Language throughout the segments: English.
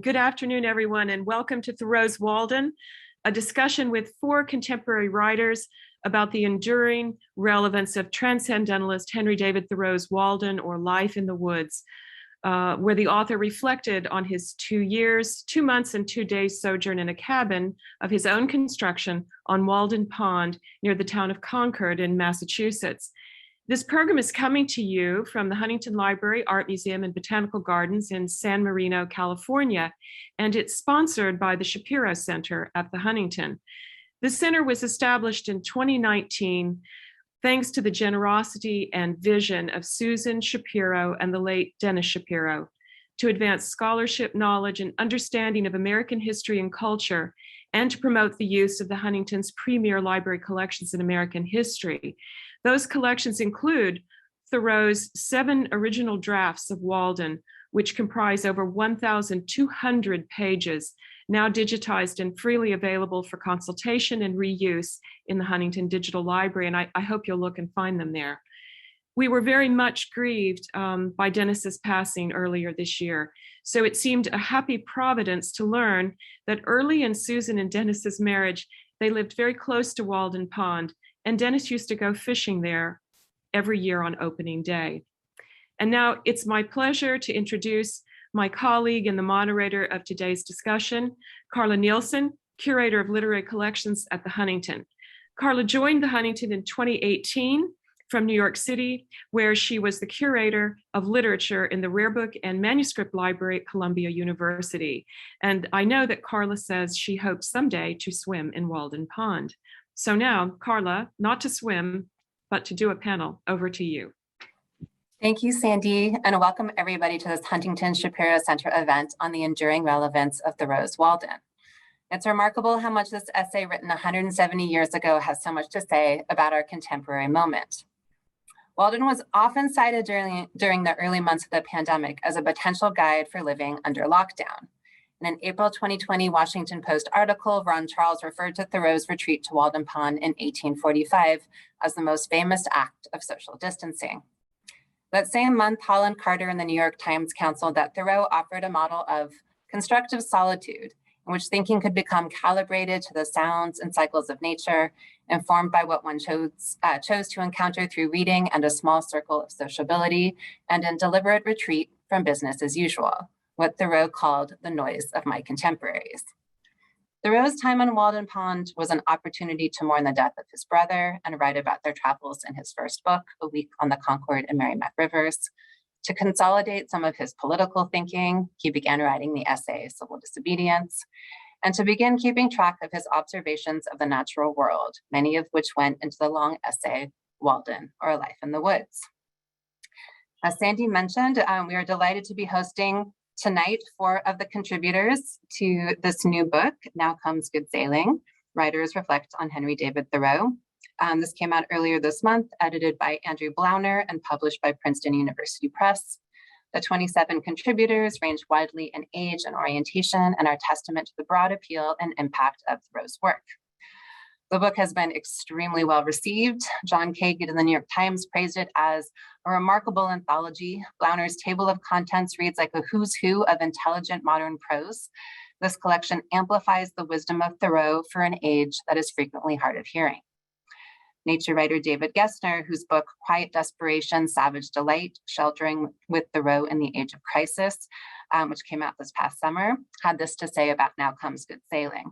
Good afternoon, everyone, and welcome to Thoreau's Walden, a discussion with 4 contemporary writers about the enduring relevance of transcendentalist Henry David Thoreau's Walden, or Life in the Woods, where the author reflected on his 2 years, 2 months, and 2 days sojourn in a cabin of his own construction on Walden Pond near the town of Concord in Massachusetts. This program is coming to you from the Huntington Library, Art Museum, and Botanical Gardens in San Marino, California, and it's sponsored by the Shapiro Center at the Huntington. The center was established in 2019 thanks to the generosity and vision of Susan Shapiro and the late Dennis Shapiro to advance scholarship, knowledge, and understanding of American history and culture, and to promote the use of the Huntington's premier library collections in American history. Those collections include Thoreau's 7 original drafts of Walden, which comprise over 1,200 pages, now digitized and freely available for consultation and reuse in the Huntington Digital Library, and I hope you'll look and find them there. We were very much grieved by Dennis's passing earlier this year, so it seemed a happy providence to learn that early in Susan and Dennis's marriage, they lived very close to Walden Pond, and Dennis used to go fishing there every year on opening day. And now it's my pleasure to introduce my colleague and the moderator of today's discussion, Carla Nielsen, Curator of Literary Collections at the Huntington. Carla joined the Huntington in 2018 from New York City, where she was the Curator of Literature in the Rare Book and Manuscript Library at Columbia University. And I know that Carla says she hopes someday to swim in Walden Pond. So now, Carla, not to swim, but to do a panel. Over to you. Thank you, Sandy, and welcome everybody to this Huntington Shapiro Center event on the enduring relevance of Thoreau's Walden. It's remarkable how much this essay written 170 years ago has so much to say about our contemporary moment. Walden was often cited during the early months of the pandemic as a potential guide for living under lockdown. In an April 2020 Washington Post article, Ron Charles referred to Thoreau's retreat to Walden Pond in 1845 as the most famous act of social distancing. That same month, Holland Carter in the New York Times counseled that Thoreau offered a model of constructive solitude in which thinking could become calibrated to the sounds and cycles of nature, informed by what one chose to encounter through reading and a small circle of sociability, and in deliberate retreat from business as usual, what Thoreau called the noise of my contemporaries. Thoreau's time on Walden Pond was an opportunity to mourn the death of his brother and write about their travels in his first book, A Week on the Concord and Merrimack Rivers. To consolidate some of his political thinking, he began writing the essay Civil Disobedience, and to begin keeping track of his observations of the natural world, many of which went into the long essay, Walden, or A Life in the Woods. As Sandy mentioned, we are delighted to be hosting tonight 4 of the contributors to this new book, Now Comes Good Sailing, Writers Reflect on Henry David Thoreau. This came out earlier this month, edited by Andrew Blauner and published by Princeton University Press. The 27 contributors range widely in age and orientation and are testament to the broad appeal and impact of Thoreau's work. The book has been extremely well received. John Kagan in the New York Times praised it as a remarkable anthology. Blauner's table of contents reads like a who's who of intelligent modern prose. This collection amplifies the wisdom of Thoreau for an age that is frequently hard of hearing. Nature writer David Gestner, whose book Quiet Desperation, Savage Delight, Sheltering with Thoreau in the Age of Crisis, which came out this past summer, had this to say about Now Comes Good Sailing.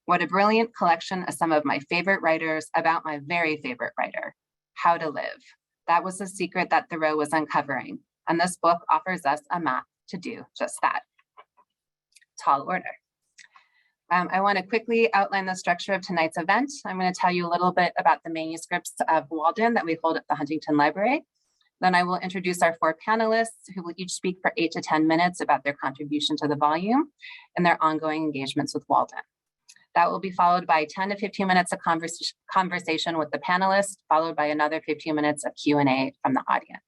What a brilliant collection of some of my favorite writers about my very favorite writer, How to Live. That was the secret that Thoreau was uncovering, and this book offers us a map to do just that. Tall order. I want to quickly outline the structure of tonight's event. I'm going to tell you a little bit about the manuscripts of Walden that we hold at the Huntington Library. Then I will introduce our 4 panelists who will each speak for 8 to 10 minutes about their contribution to the volume and their ongoing engagements with Walden. That will be followed by 10 to 15 minutes of conversation with the panelists, followed by another 15 minutes of Q&A from the audience.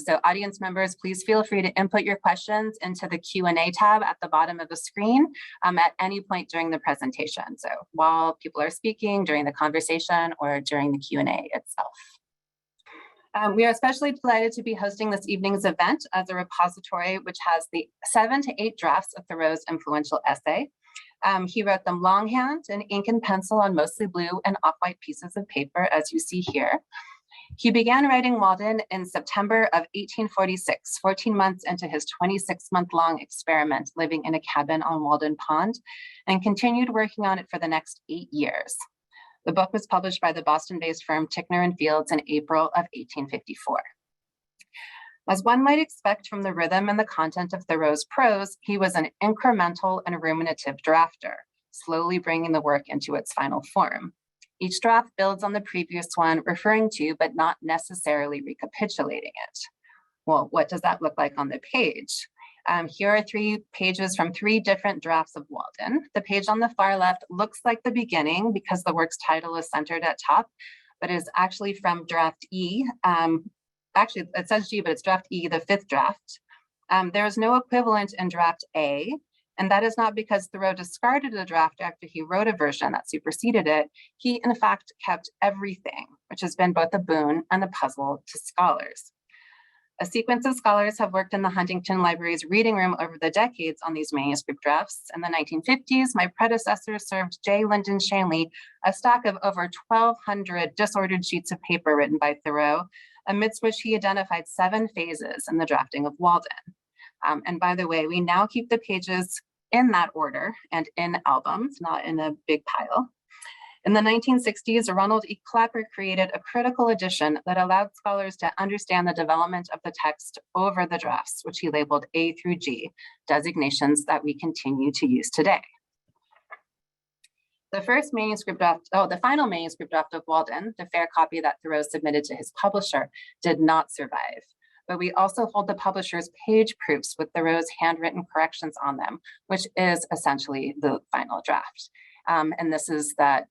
So audience members, please feel free to input your questions into the Q&A tab at the bottom of the screen at any point during the presentation. So while people are speaking, during the conversation, or during the Q&A itself. We are especially delighted to be hosting this evening's event as a repository which has the 7 to 8 drafts of Thoreau's influential essay. He wrote them longhand in ink and pencil on mostly blue and off-white pieces of paper, as you see here. He began writing Walden in September of 1846, 14 months into his 26-month-long experiment living in a cabin on Walden Pond, and continued working on it for the next 8 years. The book was published by the Boston-based firm Ticknor and Fields in April of 1854. As one might expect from the rhythm and the content of Thoreau's prose, he was an incremental and ruminative drafter, slowly bringing the work into its final form. Each draft builds on the previous one, referring to but not necessarily recapitulating it. Well, what does that look like on the page? Here are 3 pages from 3 different drafts of Walden. The page on the far left looks like the beginning because the work's title is centered at top, but is actually from draft E. Actually, it says G, but it's draft E, the 5th draft. There is no equivalent in draft A, and that is not because Thoreau discarded a draft after he wrote a version that superseded it. He, in fact, kept everything, which has been both a boon and a puzzle to scholars. A sequence of scholars have worked in the Huntington Library's reading room over the decades on these manuscript drafts. In the 1950s, my predecessor served J. Lyndon Shanley a stack of over 1,200 disordered sheets of paper written by Thoreau, amidst which he identified 7 phases in the drafting of Walden. And by the way, we now keep the pages in that order and in albums, not in a big pile. In the 1960s, Ronald E. Clapper created a critical edition that allowed scholars to understand the development of the text over the drafts, which he labeled A through G, designations that we continue to use today. The final manuscript draft of Walden, the fair copy that Thoreau submitted to his publisher, did not survive. But we also hold the publisher's page proofs with Thoreau's handwritten corrections on them, which is essentially the final draft. And this is the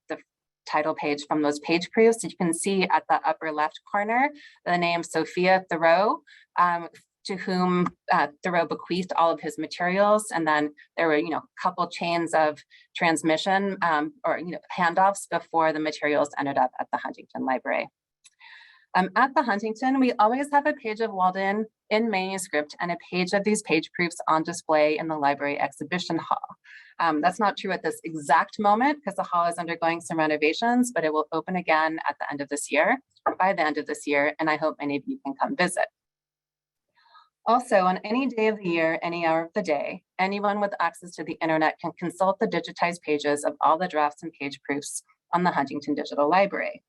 title page from those page proofs. You can see at the upper left corner the name Sophia Thoreau, to whom Thoreau bequeathed all of his materials. And then there were, a couple chains of transmission or handoffs before the materials ended up at the Huntington Library. At the Huntington, we always have a page of Walden in manuscript and a page of these page proofs on display in the library exhibition hall. That's not true at this exact moment because the hall is undergoing some renovations, but it will open again at the end of this year, or by the end of this year, and I hope many of you can come visit. Also, on any day of the year, any hour of the day, anyone with access to the internet can consult the digitized pages of all the drafts and page proofs on the Huntington Digital Library.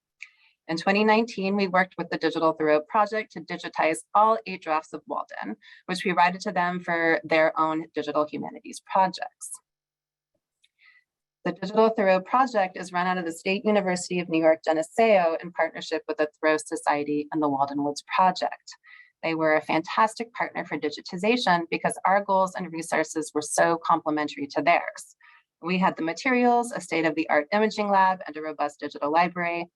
In 2019, we worked with the Digital Thoreau Project to digitize all 8 drafts of Walden, which we provided to them for their own digital humanities projects. The Digital Thoreau Project is run out of the State University of New York, Geneseo in partnership with the Thoreau Society and the Walden Woods Project. They were a fantastic partner for digitization because our goals and resources were so complementary to theirs. We had the materials, a state-of-the-art imaging lab, and a robust digital library.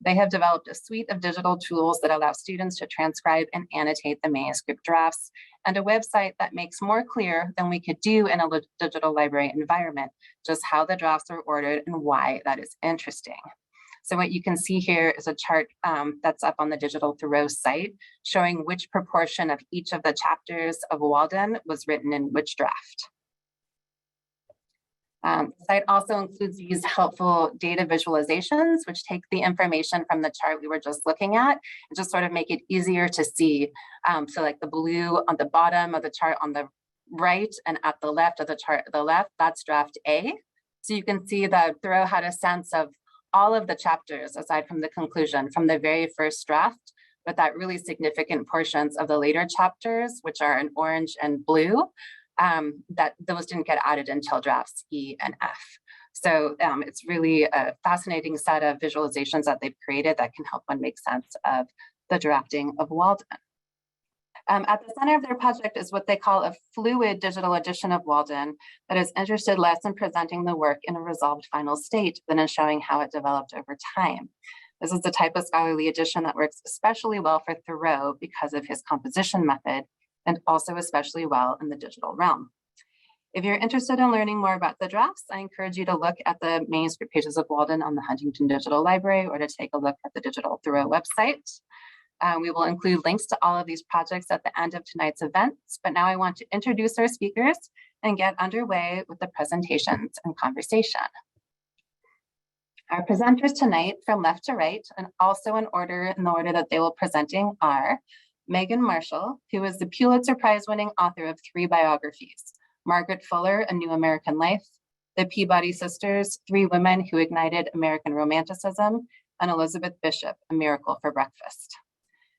They have developed a suite of digital tools that allow students to transcribe and annotate the manuscript drafts, and a website that makes more clear than we could do in a digital library environment just how the drafts are ordered and why that is interesting. So what you can see here is a chart that's up on the Digital Thoreau site showing which proportion of each of the chapters of Walden was written in which draft. The site also includes these helpful data visualizations, which take the information from the chart we were just looking at and just sort of make it easier to see. So like the blue on the bottom of the chart on the right and at the left of the chart at the left, that's draft A. So you can see that Thoreau had a sense of all of the chapters aside from the conclusion from the very first draft, but that really significant portions of the later chapters, which are in orange and blue, that those didn't get added until drafts E and F. So it's really a fascinating set of visualizations that they've created that can help one make sense of the drafting of Walden. At the center of their project is what they call a fluid digital edition of Walden that is interested less in presenting the work in a resolved final state than in showing how it developed over time. This is the type of scholarly edition that works especially well for Thoreau because of his composition method, and also especially well in the digital realm. If you're interested in learning more about the drafts, I encourage you to look at the manuscript pages of Walden on the Huntington Digital Library or to take a look at the Digital Thoreau website. We will include links to all of these projects at the end of tonight's events, but now I want to introduce our speakers and get underway with the presentations and conversation. Our presenters tonight, from left to right, and also in the order that they will be presenting, are Megan Marshall, who is the Pulitzer Prize-winning author of 3 biographies, Margaret Fuller, A New American Life, the Peabody Sisters, 3 Women Who Ignited American Romanticism, and Elizabeth Bishop, A Miracle for Breakfast.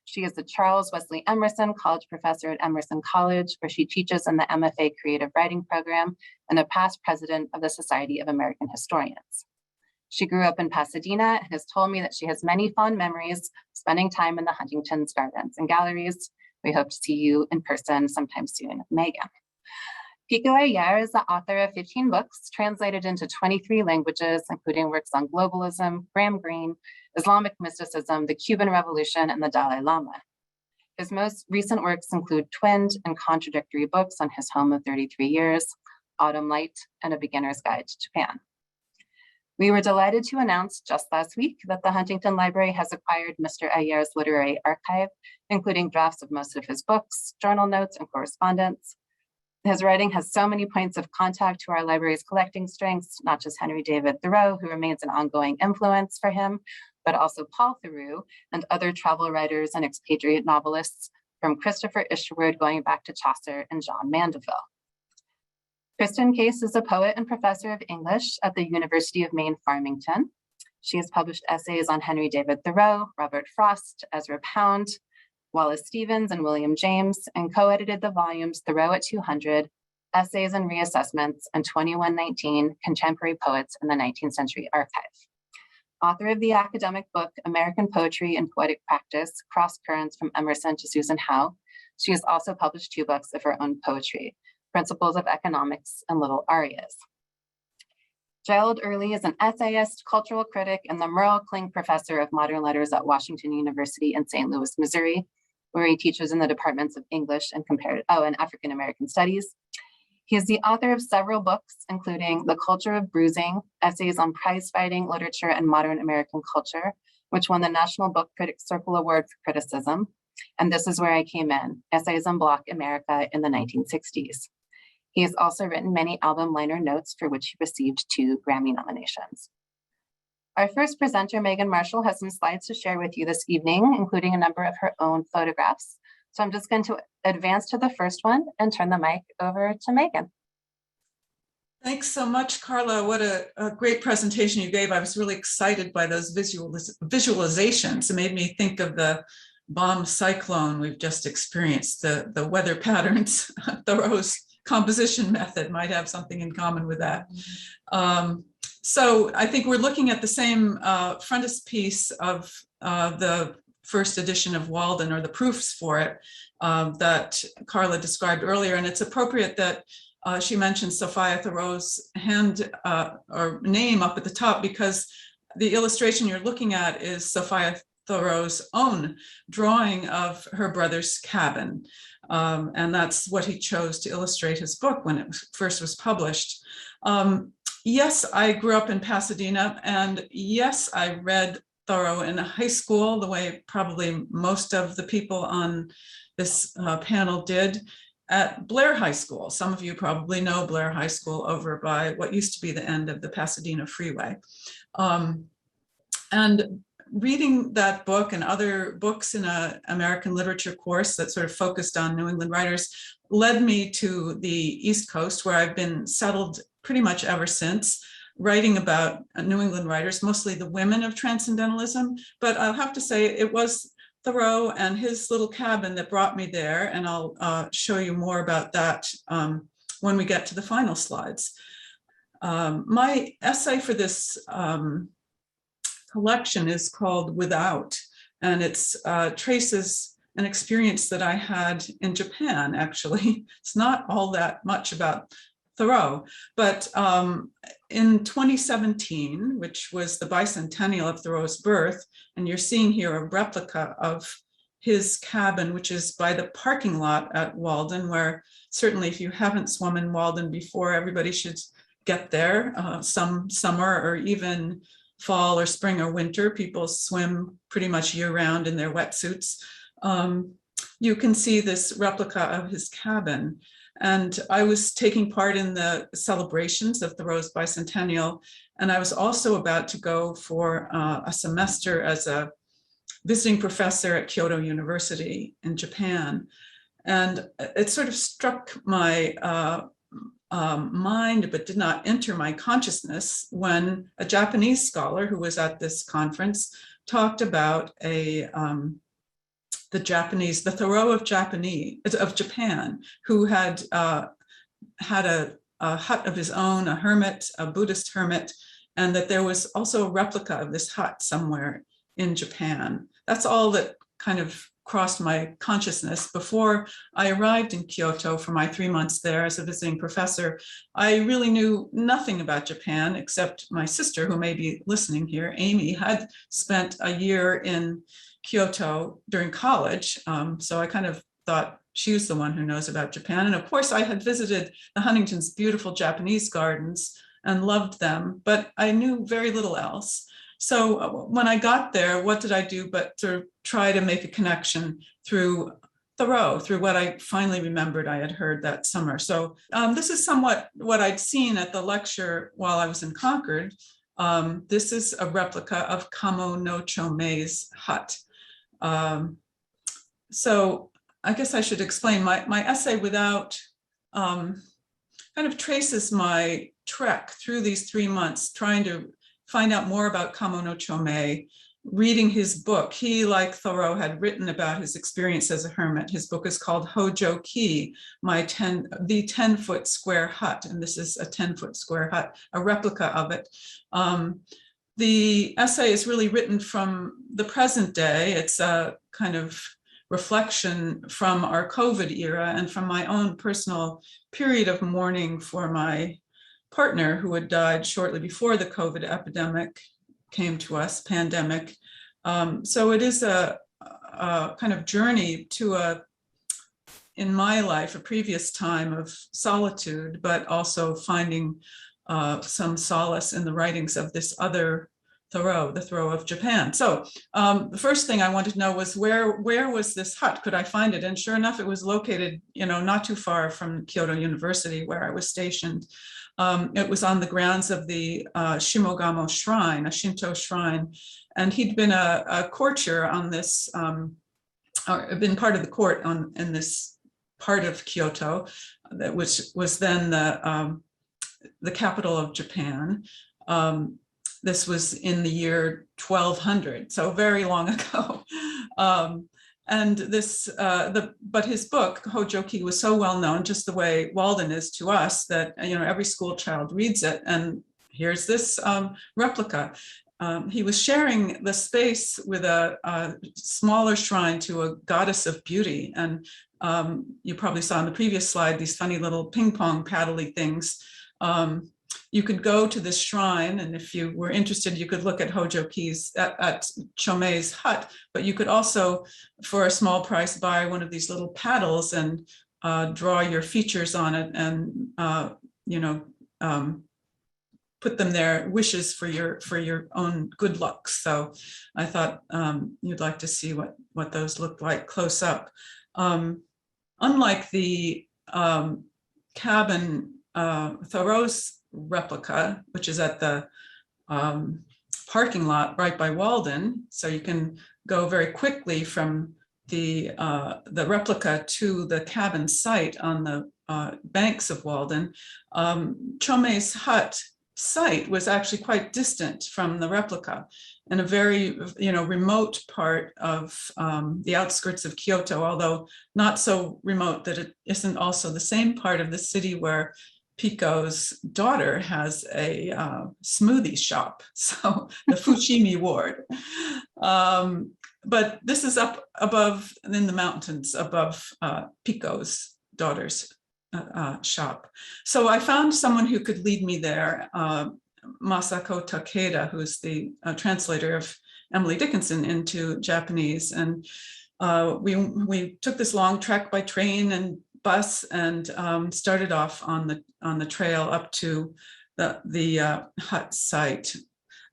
She is the Charles Wesley Emerson College Professor at Emerson College, where she teaches in the MFA Creative Writing Program and a past president of the Society of American Historians. She grew up in Pasadena and has told me that she has many fond memories spending time in the Huntington's gardens and galleries. We hope to see you in person sometime soon, Megan. Pico Iyer is the author of 15 books translated into 23 languages, including works on globalism, Graham Greene, Islamic mysticism, the Cuban Revolution, and the Dalai Lama. His most recent works include twinned and contradictory books on his home of 33 years, Autumn Light, and A Beginner's Guide to Japan. We were delighted to announce just last week that the Huntington Library has acquired Mr. Iyer's literary archive, including drafts of most of his books, journal notes, and correspondence. His writing has so many points of contact to our library's collecting strengths, not just Henry David Thoreau, who remains an ongoing influence for him, but also Paul Theroux and other travel writers and expatriate novelists, from Christopher Isherwood going back to Chaucer and John Mandeville. Kristen Case is a poet and professor of English at the University of Maine, Farmington. She has published essays on Henry David Thoreau, Robert Frost, Ezra Pound, Wallace Stevens, and William James, and co-edited the volumes Thoreau at 200, Essays and Reassessments, and 2119, Contemporary Poets in the 19th Century Archive. Author of the academic book, American Poetry and Poetic Practice, Cross Currents from Emerson to Susan Howe, she has also published 2 books of her own poetry, Principles of Economics and Little Arias. Gerald Earley is an essayist, cultural critic, and the Merle Kling Professor of Modern Letters at Washington University in St. Louis, Missouri, where he teaches in the departments of English and African American Studies. He is the author of several books, including The Culture of Bruising, Essays on Prize-Fighting Literature and Modern American Culture, which won the National Book Critics Circle Award for Criticism, and This Is Where I Came In, Essays on Black America in the 1960s. He has also written many album liner notes for which he received 2 Grammy nominations. Our first presenter, Megan Marshall, has some slides to share with you this evening, including a number of her own photographs. So I'm just going to advance to the first one and turn the mic over to Megan. Thanks so much, Karla. What a great presentation you gave. I was really excited by those visualizations. It made me think of the bomb cyclone we've just experienced, the weather patterns. Thoreau's composition method might have something in common with that. So I think we're looking at the same frontispiece of the first edition of Walden, or the proofs for it, that Karla described earlier. And it's appropriate that she mentioned Sophia Thoreau's hand or name up at the top, because the illustration you're looking at is Sophia Thoreau's own drawing of her brother's cabin. And that's what he chose to illustrate his book when it first was published. Yes, I grew up in Pasadena, and yes, I read Thoreau in high school, the way probably most of the people on this panel did, at Blair High School. Some of you probably know Blair High School over by what used to be the end of the Pasadena Freeway. And reading that book and other books in an American literature course that sort of focused on New England writers led me to the East Coast, where I've been settled pretty much ever since, writing about New England writers, mostly the women of Transcendentalism. But I'll have to say it was Thoreau and his little cabin that brought me there, and I'll show you more about that when we get to the final slides. My essay for this collection is called Without, and it traces an experience that I had in Japan, actually. It's not all that much about Thoreau, but in 2017, which was the bicentennial of Thoreau's birth, and you're seeing here a replica of his cabin, which is by the parking lot at Walden, where certainly if you haven't swum in Walden before, everybody should get there some summer, or even fall or spring or winter. People swim pretty much year round in their wetsuits. You can see this replica of his cabin. And I was taking part in the celebrations of Thoreau's bicentennial. And I was also about to go for a semester as a visiting professor at Kyoto University in Japan. And it sort of struck my mind, but did not enter my consciousness when a Japanese scholar who was at this conference talked about the Thoreau of Japan, who had had a hut of his own, a hermit, a Buddhist hermit, and that there was also a replica of this hut somewhere in Japan. That's all that kind of crossed my consciousness. Before I arrived in Kyoto for my 3 months there as a visiting professor, I really knew nothing about Japan, except my sister, who may be listening here, Amy, had spent a year in Kyoto during college. So I kind of thought she was the one who knows about Japan. And of course, I had visited the Huntington's beautiful Japanese gardens and loved them, but I knew very little else. So when I got there, what did I do but to try to make a connection through Thoreau, through what I finally remembered I had heard that summer. So this is somewhat what I'd seen at the lecture while I was in Concord. This is a replica of Kamo no Chomei's hut. So I guess I should explain my essay without kind of traces my trek through these 3 months, trying to find out more about Kamo no Chomei, reading his book. He, like Thoreau, had written about his experience as a hermit. His book is called Hojo Ki, the 10-foot square hut. And this is a 10-foot square hut, a replica of it. The essay is really written from the present day. It's a kind of reflection from our COVID era and from my own personal period of mourning for my partner who had died shortly before the COVID epidemic came to us, pandemic. So it is a kind of journey to in my life, a previous time of solitude, but also finding some solace in the writings of this other Thoreau, the Thoreau of Japan. So the first thing I wanted to know was where was this hut? Could I find it? And sure enough, it was located, not too far from Kyoto University, where I was stationed. It was on the grounds of the Shimogamo Shrine, a Shinto shrine, and he'd been a courtier on this, or been part of the court in this part of Kyoto, that was then the capital of Japan. This was in the year 1200, so very long ago. And this, but his book, Hojo Ki, was so well known, just the way Walden is to us, that every school child reads it. And here's this replica. He was sharing the space with a smaller shrine to a goddess of beauty. And you probably saw in the previous slide these funny little ping pong paddly things. You could go to this shrine, and if you were interested, you could look at Hojo Ki's, at Chomei's hut, but you could also, for a small price, buy one of these little paddles and draw your features on it and, put them there, wishes for your own good luck. So I thought you'd like to see what those look like close up. Unlike the cabin, Thoreau's replica, which is at the parking lot right by Walden, so you can go very quickly from the replica to the cabin site on the banks of Walden. Chomei's hut site was actually quite distant from the replica, in a very remote part of the outskirts of Kyoto, although not so remote that it isn't also the same part of the city where Pico's daughter has a smoothie shop, so the Fushimi Ward. But this is up above in the mountains above Pico's daughter's shop. So I found someone who could lead me there, Masako Takeda, who's the translator of Emily Dickinson into Japanese. And we took this long trek by train and bus and started off on the trail up to the hut site.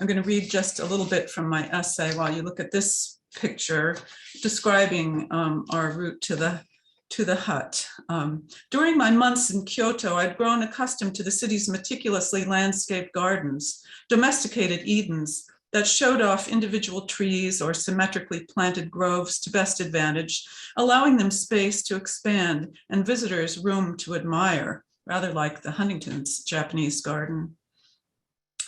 I'm going to read just a little bit from my essay while you look at this picture describing our route to the hut. During my months in Kyoto, I'd grown accustomed to the city's meticulously landscaped gardens, domesticated Edens that showed off individual trees or symmetrically planted groves to best advantage, allowing them space to expand and visitors room to admire, rather like the Huntington's Japanese garden.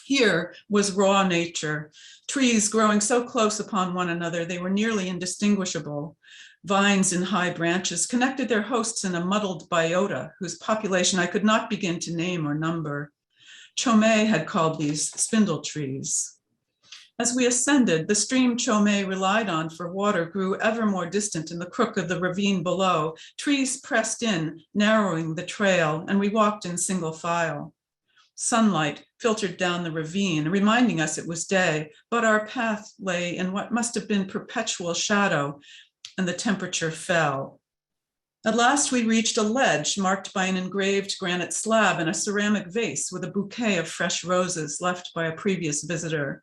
Here was raw nature, trees growing so close upon one another they were nearly indistinguishable. Vines in high branches connected their hosts in a muddled biota whose population I could not begin to name or number. Chomei had called these spindle trees. As we ascended, the stream Chomei relied on for water grew ever more distant in the crook of the ravine below. Trees pressed in, narrowing the trail, and we walked in single file. Sunlight filtered down the ravine, reminding us it was day, but our path lay in what must have been perpetual shadow, and the temperature fell. At last we reached a ledge marked by an engraved granite slab and a ceramic vase with a bouquet of fresh roses left by a previous visitor.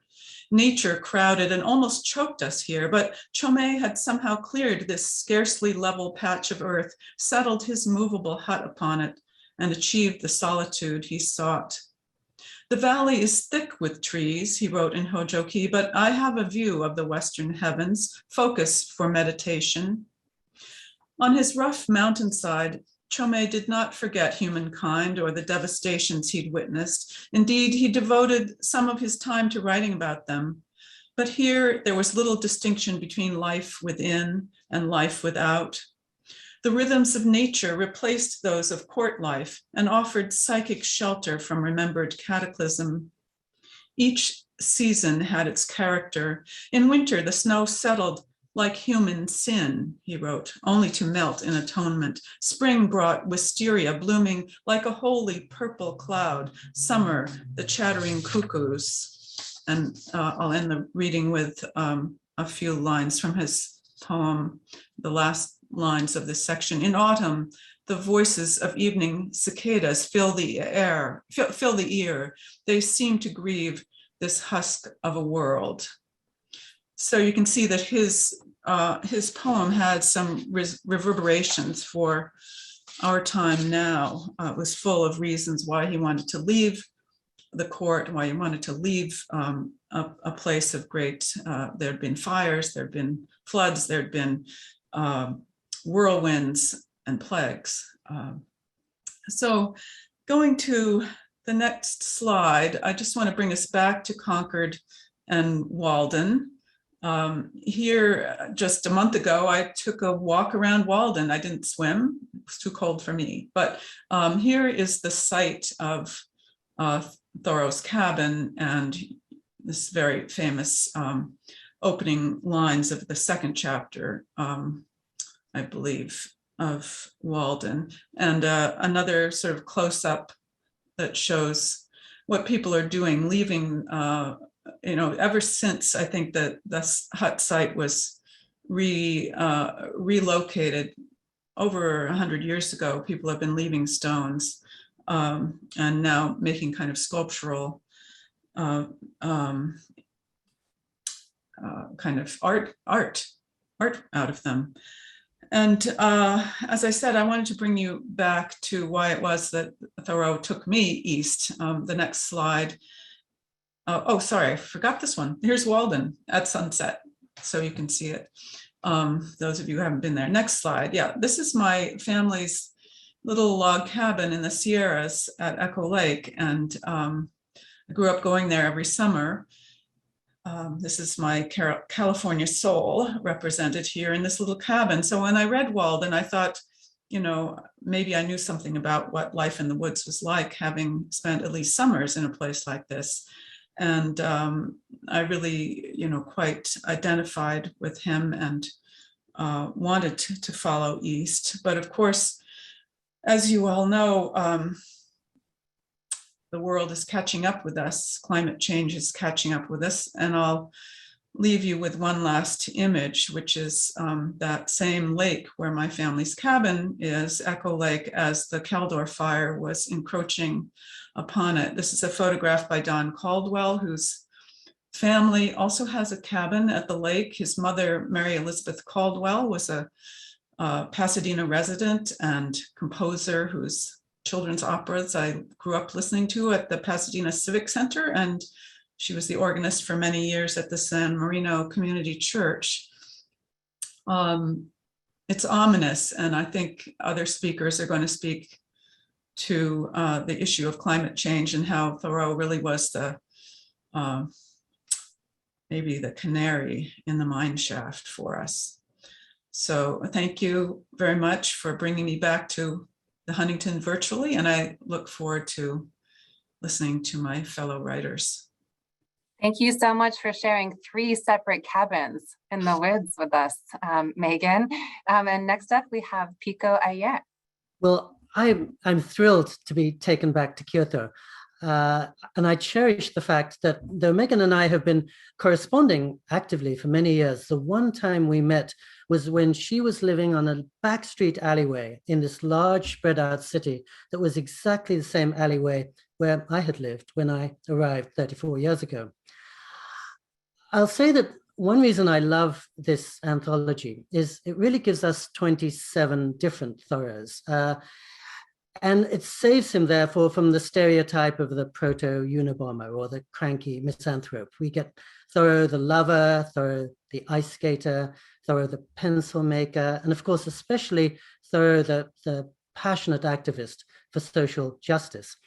Nature crowded and almost choked us here, but Chomei had somehow cleared this scarcely level patch of earth, settled his movable hut upon it, and achieved the solitude he sought. The valley is thick with trees, he wrote in Hojoki, but I have a view of the western heavens, focus for meditation. On his rough mountainside, Chomei did not forget humankind or the devastations he'd witnessed. Indeed, he devoted some of his time to writing about them. But here, there was little distinction between life within and life without. The rhythms of nature replaced those of court life and offered psychic shelter from remembered cataclysm. Each season had its character. In winter, the snow settled like human sin, he wrote, only to melt in atonement. Spring brought wisteria blooming like a holy purple cloud. Summer, the chattering cuckoos. And I'll end the reading with a few lines from his poem, the last lines of this section. In autumn, the voices of evening cicadas fill the air, fill the ear. They seem to grieve this husk of a world. So you can see that his poem had some reverberations for our time now. It was full of reasons why he wanted to leave the court, why he wanted to leave a place of great, there had been fires, there had been floods, there had been whirlwinds and plagues. So going to the next slide, I just want to bring us back to Concord and Walden. Here, just a month ago, I took a walk around Walden. I didn't swim, it was too cold for me, but here is the site of Thoreau's cabin and this very famous opening lines of the second chapter, I believe, of Walden, and another sort of close-up that shows what people are doing, leaving, ever since I think that this hut site was relocated over 100 years ago. People have been leaving stones and now making kind of sculptural kind of art out of them. And as I said, I wanted to bring you back to why it was that Thoreau took me east. The next slide. Oh, sorry, I forgot this one. Here's Walden at sunset, so you can see it. Those of you who haven't been there. Next slide. Yeah, this is my family's little log cabin in the Sierras at Echo Lake, and I grew up going there every summer. This is my California soul represented here in this little cabin. So when I read Walden, I thought, maybe I knew something about what life in the woods was like, having spent at least summers in a place like this. And I really, quite identified with him and wanted to follow east. But of course, as you all know, the world is catching up with us. Climate change is catching up with us. And I'll leave you with one last image, which is that same lake where my family's cabin is, Echo Lake, as the Caldor fire was encroaching upon it. This is a photograph by Don Caldwell, who's family also has a cabin at the lake. His mother, Mary Elizabeth Caldwell, was a Pasadena resident and composer whose children's operas I grew up listening to at the Pasadena Civic Center, and she was the organist for many years at the San Marino Community Church. It's ominous, and I think other speakers are going to speak to the issue of climate change and how Thoreau really was the maybe the canary in the mine shaft for us. So thank you very much for bringing me back to the Huntington virtually, and I look forward to listening to my fellow writers. Thank you so much for sharing 3 separate cabins in the woods with us, Megan. And next up, we have Pico Iyer. Well, I'm thrilled to be taken back to Kyoto. And I cherish the fact that though Megan and I have been corresponding actively for many years, the one time we met was when she was living on a backstreet alleyway in this large spread out city that was exactly the same alleyway where I had lived when I arrived 34 years ago. I'll say that one reason I love this anthology is it really gives us 27 different Thoreaus. And it saves him, therefore, from the stereotype of the proto-Unabomber or the cranky misanthrope. We get Thoreau the lover, Thoreau the ice skater, Thoreau the pencil maker, and of course, especially Thoreau the passionate activist for social justice.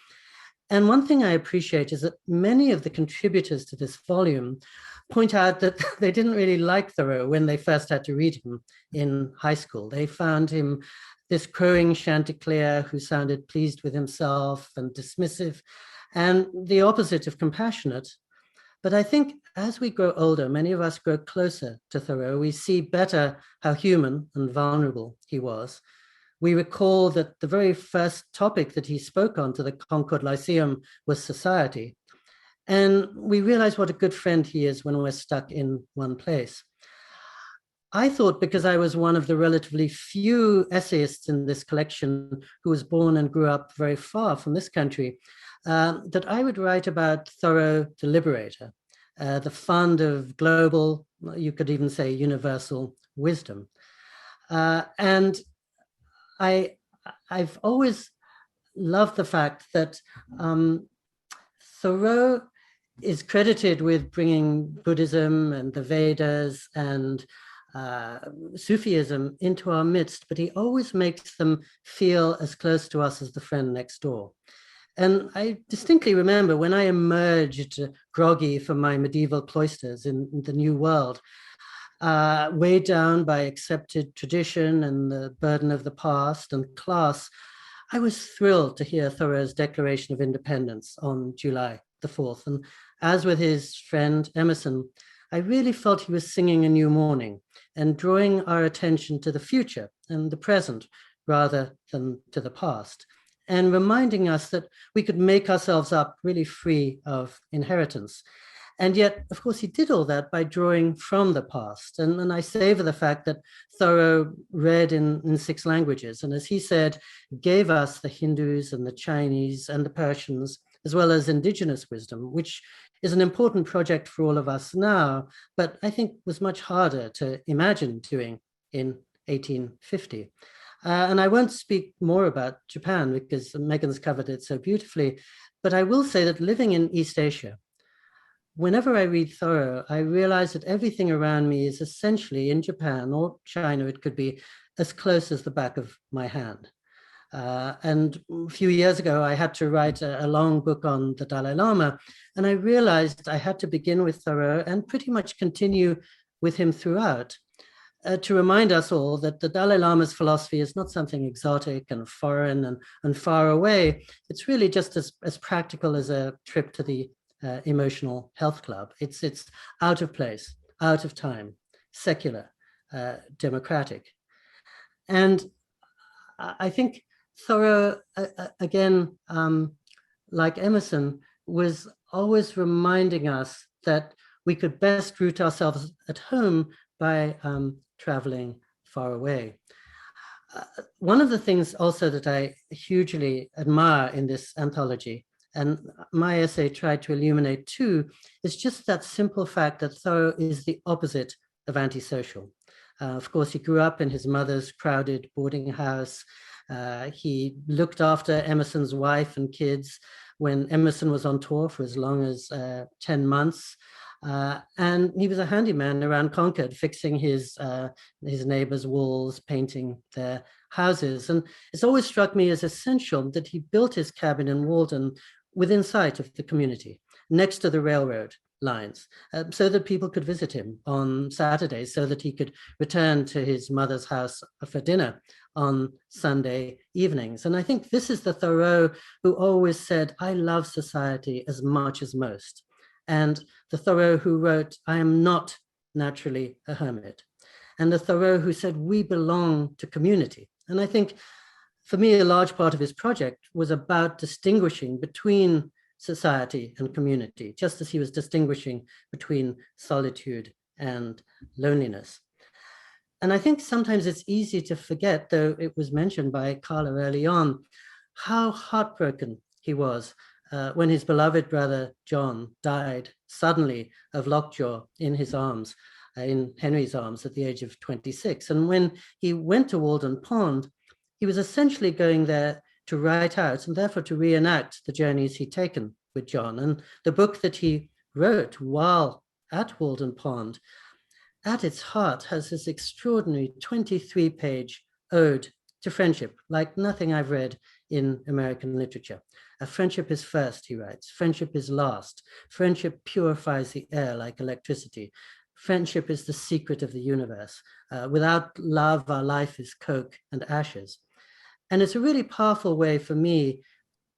And one thing I appreciate is that many of the contributors to this volume point out that they didn't really like Thoreau when they first had to read him in high school. They found him this crowing chanticleer who sounded pleased with himself and dismissive, and the opposite of compassionate. But I think as we grow older, many of us grow closer to Thoreau. We see better how human and vulnerable he was. We recall that the very first topic that he spoke on to the Concord Lyceum was society. And we realize what a good friend he is when we're stuck in one place. I thought, because I was one of the relatively few essayists in this collection who was born and grew up very far from this country, that I would write about Thoreau the Liberator, the fund of global, you could even say universal wisdom. And I've always loved the fact that Thoreau is credited with bringing Buddhism and the Vedas and Sufism into our midst, but he always makes them feel as close to us as the friend next door. And I distinctly remember when I emerged groggy from my medieval cloisters in the New World, weighed down by accepted tradition and the burden of the past and class, I was thrilled to hear Thoreau's Declaration of Independence on July the 4th. And as with his friend Emerson, I really felt he was singing a new morning and drawing our attention to the future and the present rather than to the past, and reminding us that we could make ourselves up really free of inheritance. And yet, of course, he did all that by drawing from the past. And I savor the fact that Thoreau read in 6 languages, and as he said, gave us the Hindus and the Chinese and the Persians, as well as indigenous wisdom, which is an important project for all of us now, but I think was much harder to imagine doing in 1850. And I won't speak more about Japan because Megan's covered it so beautifully, but I will say that living in East Asia, whenever I read Thoreau, I realize that everything around me is essentially in Japan or China, it could be as close as the back of my hand. And a few years ago, I had to write a long book on the Dalai Lama, and I realized I had to begin with Thoreau and pretty much continue with him throughout to remind us all that the Dalai Lama's philosophy is not something exotic and foreign and far away. It's really just as practical as a trip to the emotional health club. It's out of place, out of time, secular, democratic. And I think Thoreau, again, like Emerson, was always reminding us that we could best root ourselves at home by traveling far away. One of the things also that I hugely admire in this anthology and my essay tried to illuminate too, is just that simple fact that Thoreau is the opposite of antisocial. Of course, he grew up in his mother's crowded boarding house. He looked after Emerson's wife and kids when Emerson was on tour for as long as 10 months. And he was a handyman around Concord, fixing his neighbors' walls, painting their houses. And it's always struck me as essential that he built his cabin in Walden within sight of the community, next to the railroad lines, so that people could visit him on Saturdays, so that he could return to his mother's house for dinner on Sunday evenings. And I think this is the Thoreau who always said, I love society as much as most. And the Thoreau who wrote, I am not naturally a hermit. And the Thoreau who said, we belong to community. And I think for me, a large part of his project was about distinguishing between society and community, just as he was distinguishing between solitude and loneliness. And I think sometimes it's easy to forget, though it was mentioned by Carla early on, how heartbroken he was when his beloved brother John died suddenly of lockjaw in his arms, in Henry's arms at the age of 26. And when he went to Walden Pond, he was essentially going there to write out and therefore to reenact the journeys he'd taken with John. And the book that he wrote while at Walden Pond, at its heart, has this extraordinary 23-page ode to friendship, like nothing I've read in American literature. A friendship is first, he writes. Friendship is last. Friendship purifies the air like electricity. Friendship is the secret of the universe. Without love, our life is coke and ashes. And it's a really powerful way for me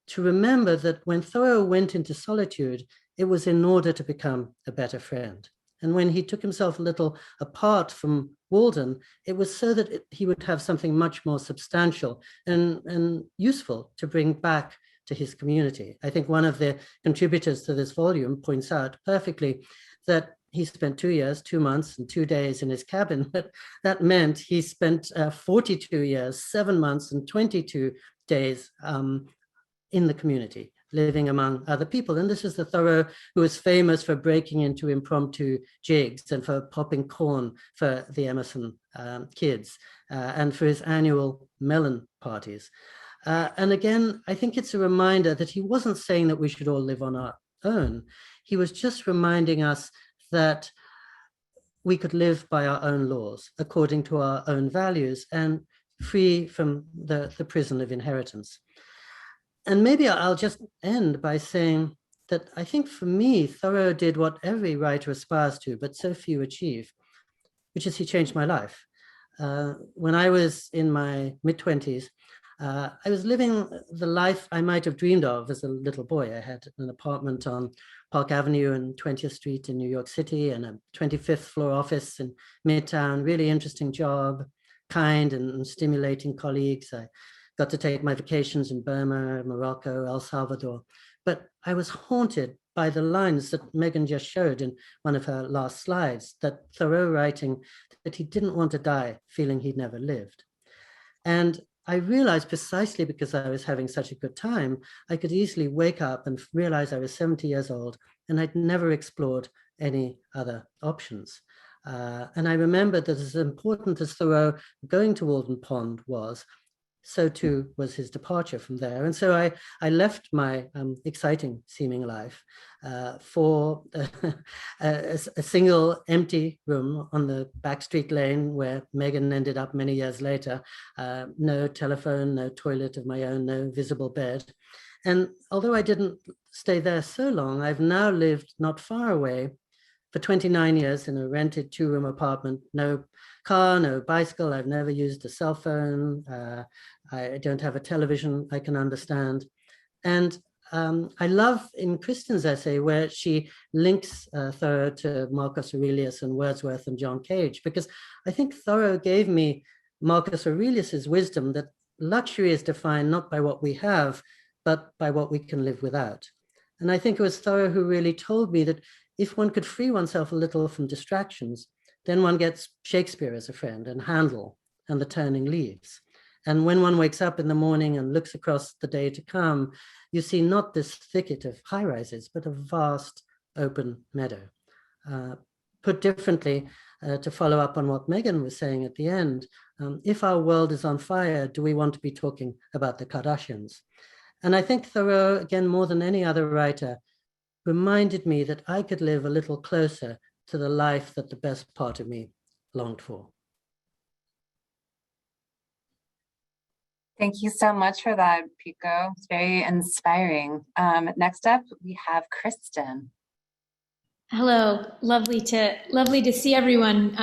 to remember that when Thoreau went into solitude, it was in order to become a better friend. And when he took himself a little apart from Walden, it was so that he would have something much more substantial and useful to bring back to his community. I think one of the contributors to this volume points out perfectly that he spent 2 years, 2 months, and 2 days in his cabin, but that meant he spent 42 years, 7 months, and 22 days in the community, living among other people. And this is the Thoreau who is famous for breaking into impromptu jigs and for popping corn for the Emerson kids and for his annual melon parties. And again, I think it's a reminder that he wasn't saying that we should all live on our own. He was just reminding us that we could live by our own laws, according to our own values, and free from the prison of inheritance. And maybe I'll just end by saying that I think for me, Thoreau did what every writer aspires to, but so few achieve, which is he changed my life. When I was in my mid-20s, I was living the life I might have dreamed of as a little boy. I had an apartment on Park Avenue and 20th Street in New York City and a 25th floor office in Midtown, really interesting job, kind and stimulating colleagues. I got to take my vacations in Burma, Morocco, El Salvador. But I was haunted by the lines that Megan just showed in one of her last slides, that Thoreau writing that he didn't want to die feeling he'd never lived. And I realized precisely because I was having such a good time, I could easily wake up and realize I was 70 years old and I'd never explored any other options. And I remembered that as important as Thoreau going to Walden Pond was, so too was his departure from there. And so I left my exciting seeming life for a single empty room on the backstreet lane where Megan ended up many years later. No telephone, no toilet of my own, no visible bed. And although I didn't stay there so long, I've now lived not far away for 29 years in a rented 2-room apartment, no car, no bicycle. I've never used a cell phone. I don't have a television I can understand. And I love in Kristen's essay where she links Thoreau to Marcus Aurelius and Wordsworth and John Cage, because I think Thoreau gave me Marcus Aurelius's wisdom that luxury is defined not by what we have, but by what we can live without. And I think it was Thoreau who really told me that if one could free oneself a little from distractions, then one gets Shakespeare as a friend and Handel and the turning leaves. And when one wakes up in the morning and looks across the day to come, you see not this thicket of high rises, but a vast open meadow. Put differently, to follow up on what Megan was saying at the end, if our world is on fire, do we want to be talking about the Kardashians? And I think Thoreau, again, more than any other writer, reminded me that I could live a little closer to the life that the best part of me longed for. Thank you so much for that, Pico. It's very inspiring. Next up, we have Kristen. Hello, lovely to see everyone,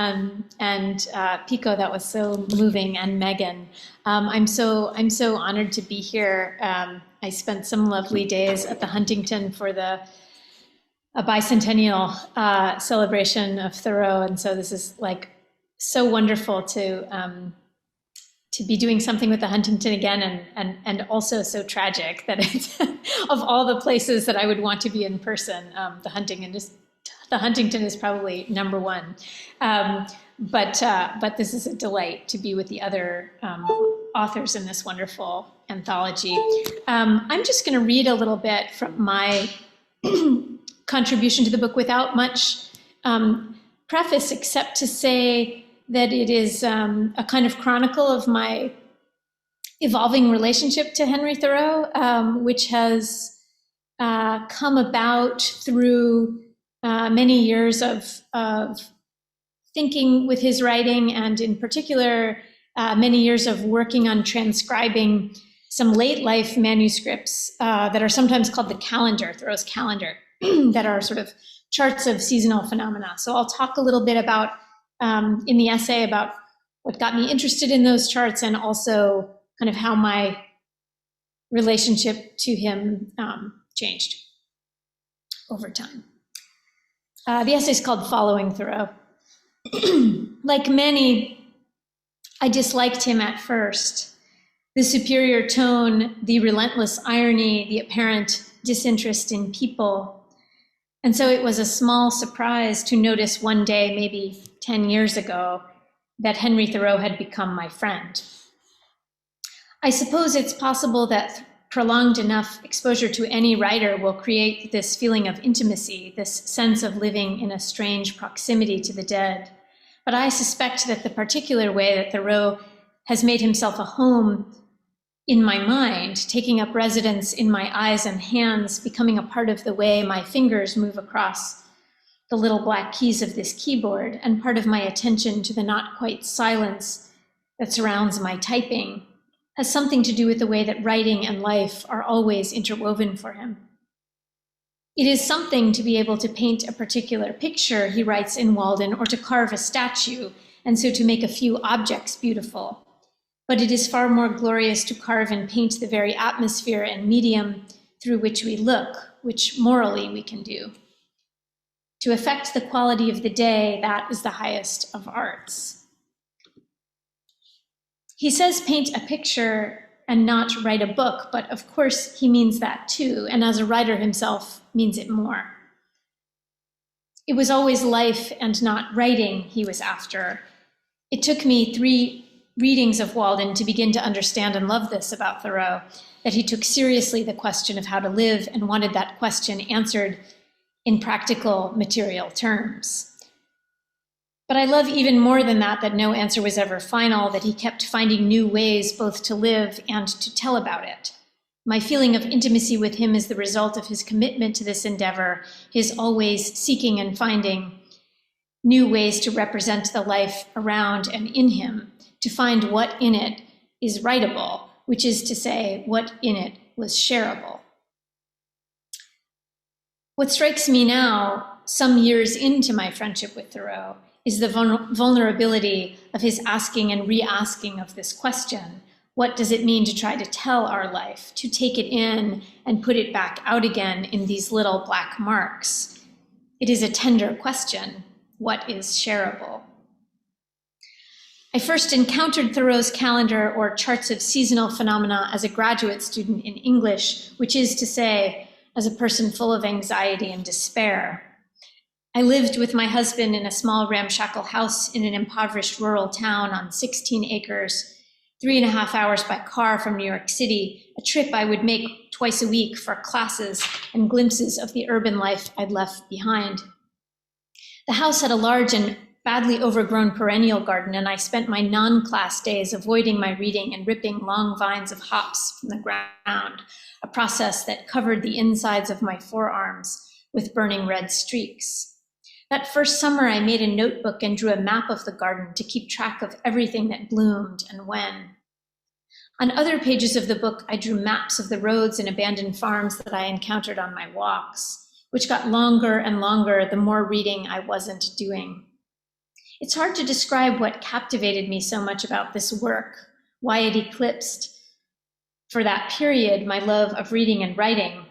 and Pico, that was so moving, and Megan. I'm so honored to be here. I spent some lovely days at the Huntington for a bicentennial celebration of Thoreau, and so this is like so wonderful to be doing something with the Huntington again, and also so tragic that it's of all the places that I would want to be in person, the Huntington is probably number one. But this is a delight to be with the other authors in this wonderful anthology. I'm just going to read a little bit from my contribution to the book without much preface, except to say that it is a kind of chronicle of my evolving relationship to Henry Thoreau, which has come about through many years of thinking with his writing, and in particular, many years of working on transcribing some late life manuscripts that are sometimes called the calendar, Thoreau's calendar, that are sort of charts of seasonal phenomena. So I'll talk a little bit about, in the essay, about what got me interested in those charts, and also kind of how my relationship to him changed over time. The essay is called Following Thoreau. Like many, I disliked him at first. The superior tone, the relentless irony, the apparent disinterest in people. And so it was a small surprise to notice one day, maybe 10 years ago, that Henry Thoreau had become my friend. I suppose it's possible that prolonged enough exposure to any writer will create this feeling of intimacy, this sense of living in a strange proximity to the dead. But I suspect that the particular way that Thoreau has made himself a home in my mind, taking up residence in my eyes and hands, becoming a part of the way my fingers move across the little black keys of this keyboard, and part of my attention to the not quite silence that surrounds my typing, has something to do with the way that writing and life are always interwoven for him. It is something to be able to paint a particular picture, he writes in Walden, or to carve a statue, and so to make a few objects beautiful. But it is far more glorious to carve and paint the very atmosphere and medium through which we look, which morally we can do. To affect the quality of the day, that is the highest of arts. He says paint a picture and not write a book, but of course he means that too, and as a writer himself means it more. It was always life and not writing he was after. It took me 3 readings of Walden to begin to understand and love this about Thoreau, that he took seriously the question of how to live and wanted that question answered in practical material terms. But I love even more than that no answer was ever final, that he kept finding new ways both to live and to tell about it. My feeling of intimacy with him is the result of his commitment to this endeavor, his always seeking and finding new ways to represent the life around and in him, to find what in it is writable, which is to say, what in it was shareable. What strikes me now, some years into my friendship with Thoreau, is the vulnerability of his asking and re-asking of this question. What does it mean to try to tell our life, to take it in and put it back out again in these little black marks? It is a tender question. What is shareable? I first encountered Thoreau's calendar, or charts of seasonal phenomena, as a graduate student in English, which is to say, as a person full of anxiety and despair. I lived with my husband in a small ramshackle house in an impoverished rural town on 16 acres, 3.5 hours by car from New York City, a trip I would make twice a week for classes and glimpses of the urban life I'd left behind. The house had a large and badly overgrown perennial garden, and I spent my non-class days avoiding my reading and ripping long vines of hops from the ground, a process that covered the insides of my forearms with burning red streaks. That first summer, I made a notebook and drew a map of the garden to keep track of everything that bloomed and when. On other pages of the book, I drew maps of the roads and abandoned farms that I encountered on my walks, which got longer and longer the more reading I wasn't doing. It's hard to describe what captivated me so much about this work, why it eclipsed, for that period, my love of reading and writing.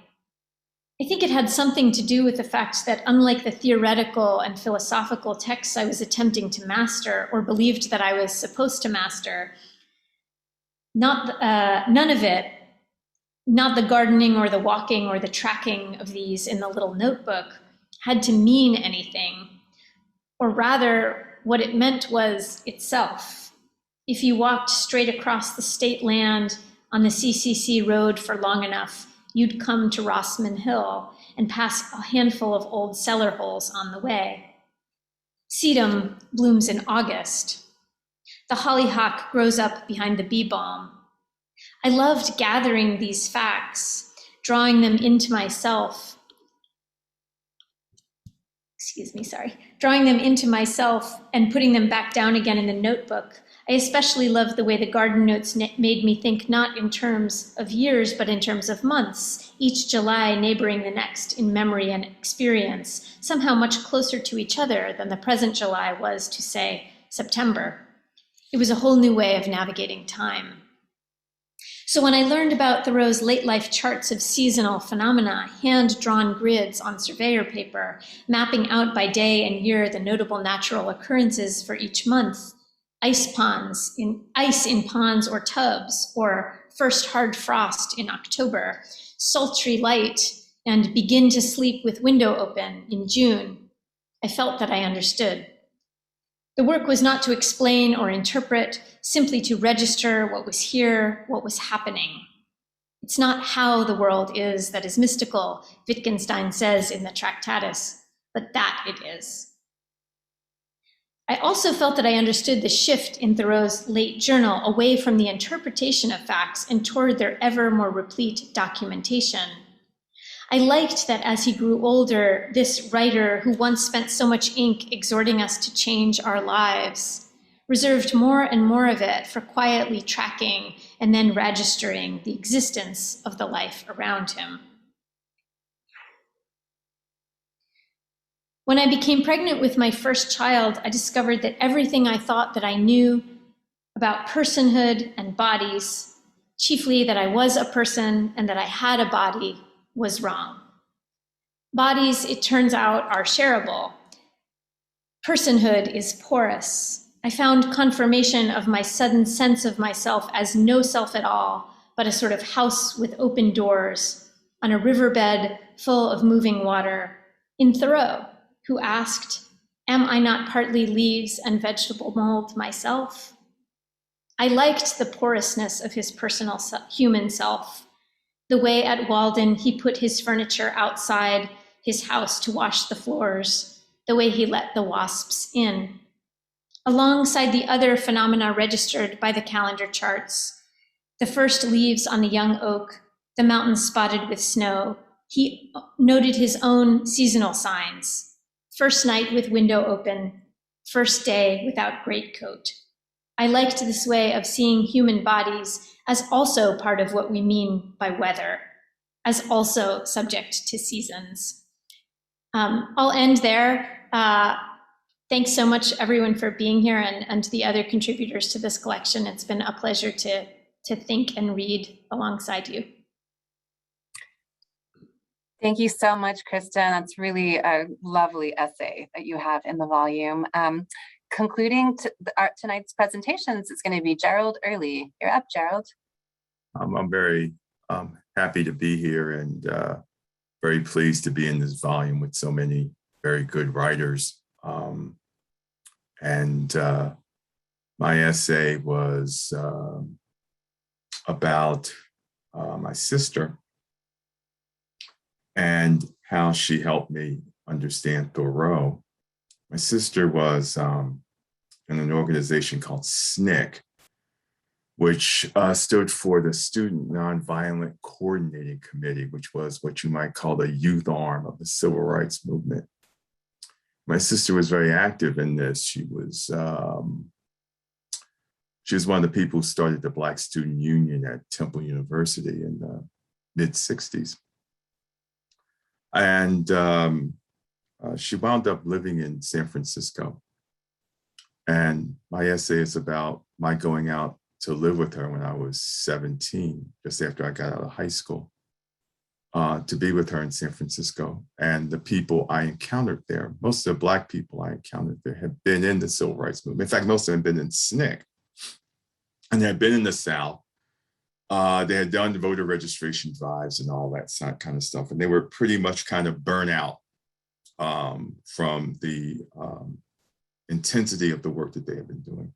I think it had something to do with the fact that, unlike the theoretical and philosophical texts I was attempting to master or believed that I was supposed to master, none of it, not the gardening or the walking or the tracking of these in the little notebook, had to mean anything, or rather, what it meant was itself. If you walked straight across the state land on the CCC road for long enough, you'd come to Rossman Hill and pass a handful of old cellar holes on the way. Sedum blooms in August. The hollyhock grows up behind the bee balm. I loved gathering these facts, drawing them into myself, drawing them into myself and putting them back down again in the notebook. I especially loved the way the garden notes made me think not in terms of years, but in terms of months, each July neighboring the next in memory and experience, somehow much closer to each other than the present July was to, say, September. It was a whole new way of navigating time. So when I learned about Thoreau's late life charts of seasonal phenomena, hand-drawn grids on surveyor paper, mapping out by day and year the notable natural occurrences for each month, ice in ponds or tubs, or first hard frost in October, sultry light, and begin to sleep with window open in June, I felt that I understood. The work was not to explain or interpret, simply to register what was here, what was happening. It's not how the world is that is mystical, Wittgenstein says in the Tractatus, but that it is. I also felt that I understood the shift in Thoreau's late journal away from the interpretation of facts and toward their ever more replete documentation. I liked that as he grew older, this writer who once spent so much ink exhorting us to change our lives, reserved more and more of it for quietly tracking and then registering the existence of the life around him. When I became pregnant with my first child, I discovered that everything I thought that I knew about personhood and bodies, chiefly that I was a person and that I had a body, was wrong. Bodies, it turns out, are shareable. Personhood is porous. I found confirmation of my sudden sense of myself as no self at all, but a sort of house with open doors on a riverbed full of moving water in Thoreau, who asked, "Am I not partly leaves and vegetable mold myself?" I liked the porousness of his personal human self, the way at Walden he put his furniture outside his house to wash the floors, the way he let the wasps in. Alongside the other phenomena registered by the calendar charts, the first leaves on the young oak, the mountains spotted with snow, he noted his own seasonal signs. First night with window open, first day without greatcoat. I liked this way of seeing human bodies as also part of what we mean by weather, as also subject to seasons. I'll end there. Thanks so much, everyone, for being here, and the other contributors to this collection. It's been a pleasure to think and read alongside you. Thank you so much, Kristen. That's really a lovely essay that you have in the volume. Concluding tonight's presentations is going to be Gerald Earley. You're up, Gerald. I'm very happy to be here and very pleased to be in this volume with so many very good writers. my essay was about my sister and how she helped me understand Thoreau. My sister was in an organization called SNCC, which stood for the Student Nonviolent Coordinating Committee, which was what you might call the youth arm of the civil rights movement. My sister was very active in this. She was one of the people who started the Black Student Union at Temple University in the mid-'60s. And she wound up living in San Francisco. And my essay is about my going out to live with her when I was 17, just after I got out of high school, to be with her in San Francisco. And the people I encountered there, most of the Black people I encountered there had been in the civil rights movement. In fact, most of them had been in SNCC. And they had been in the South. They had done the voter registration drives and all that kind of stuff. And they were pretty much kind of burnt out from the intensity of the work that they had been doing.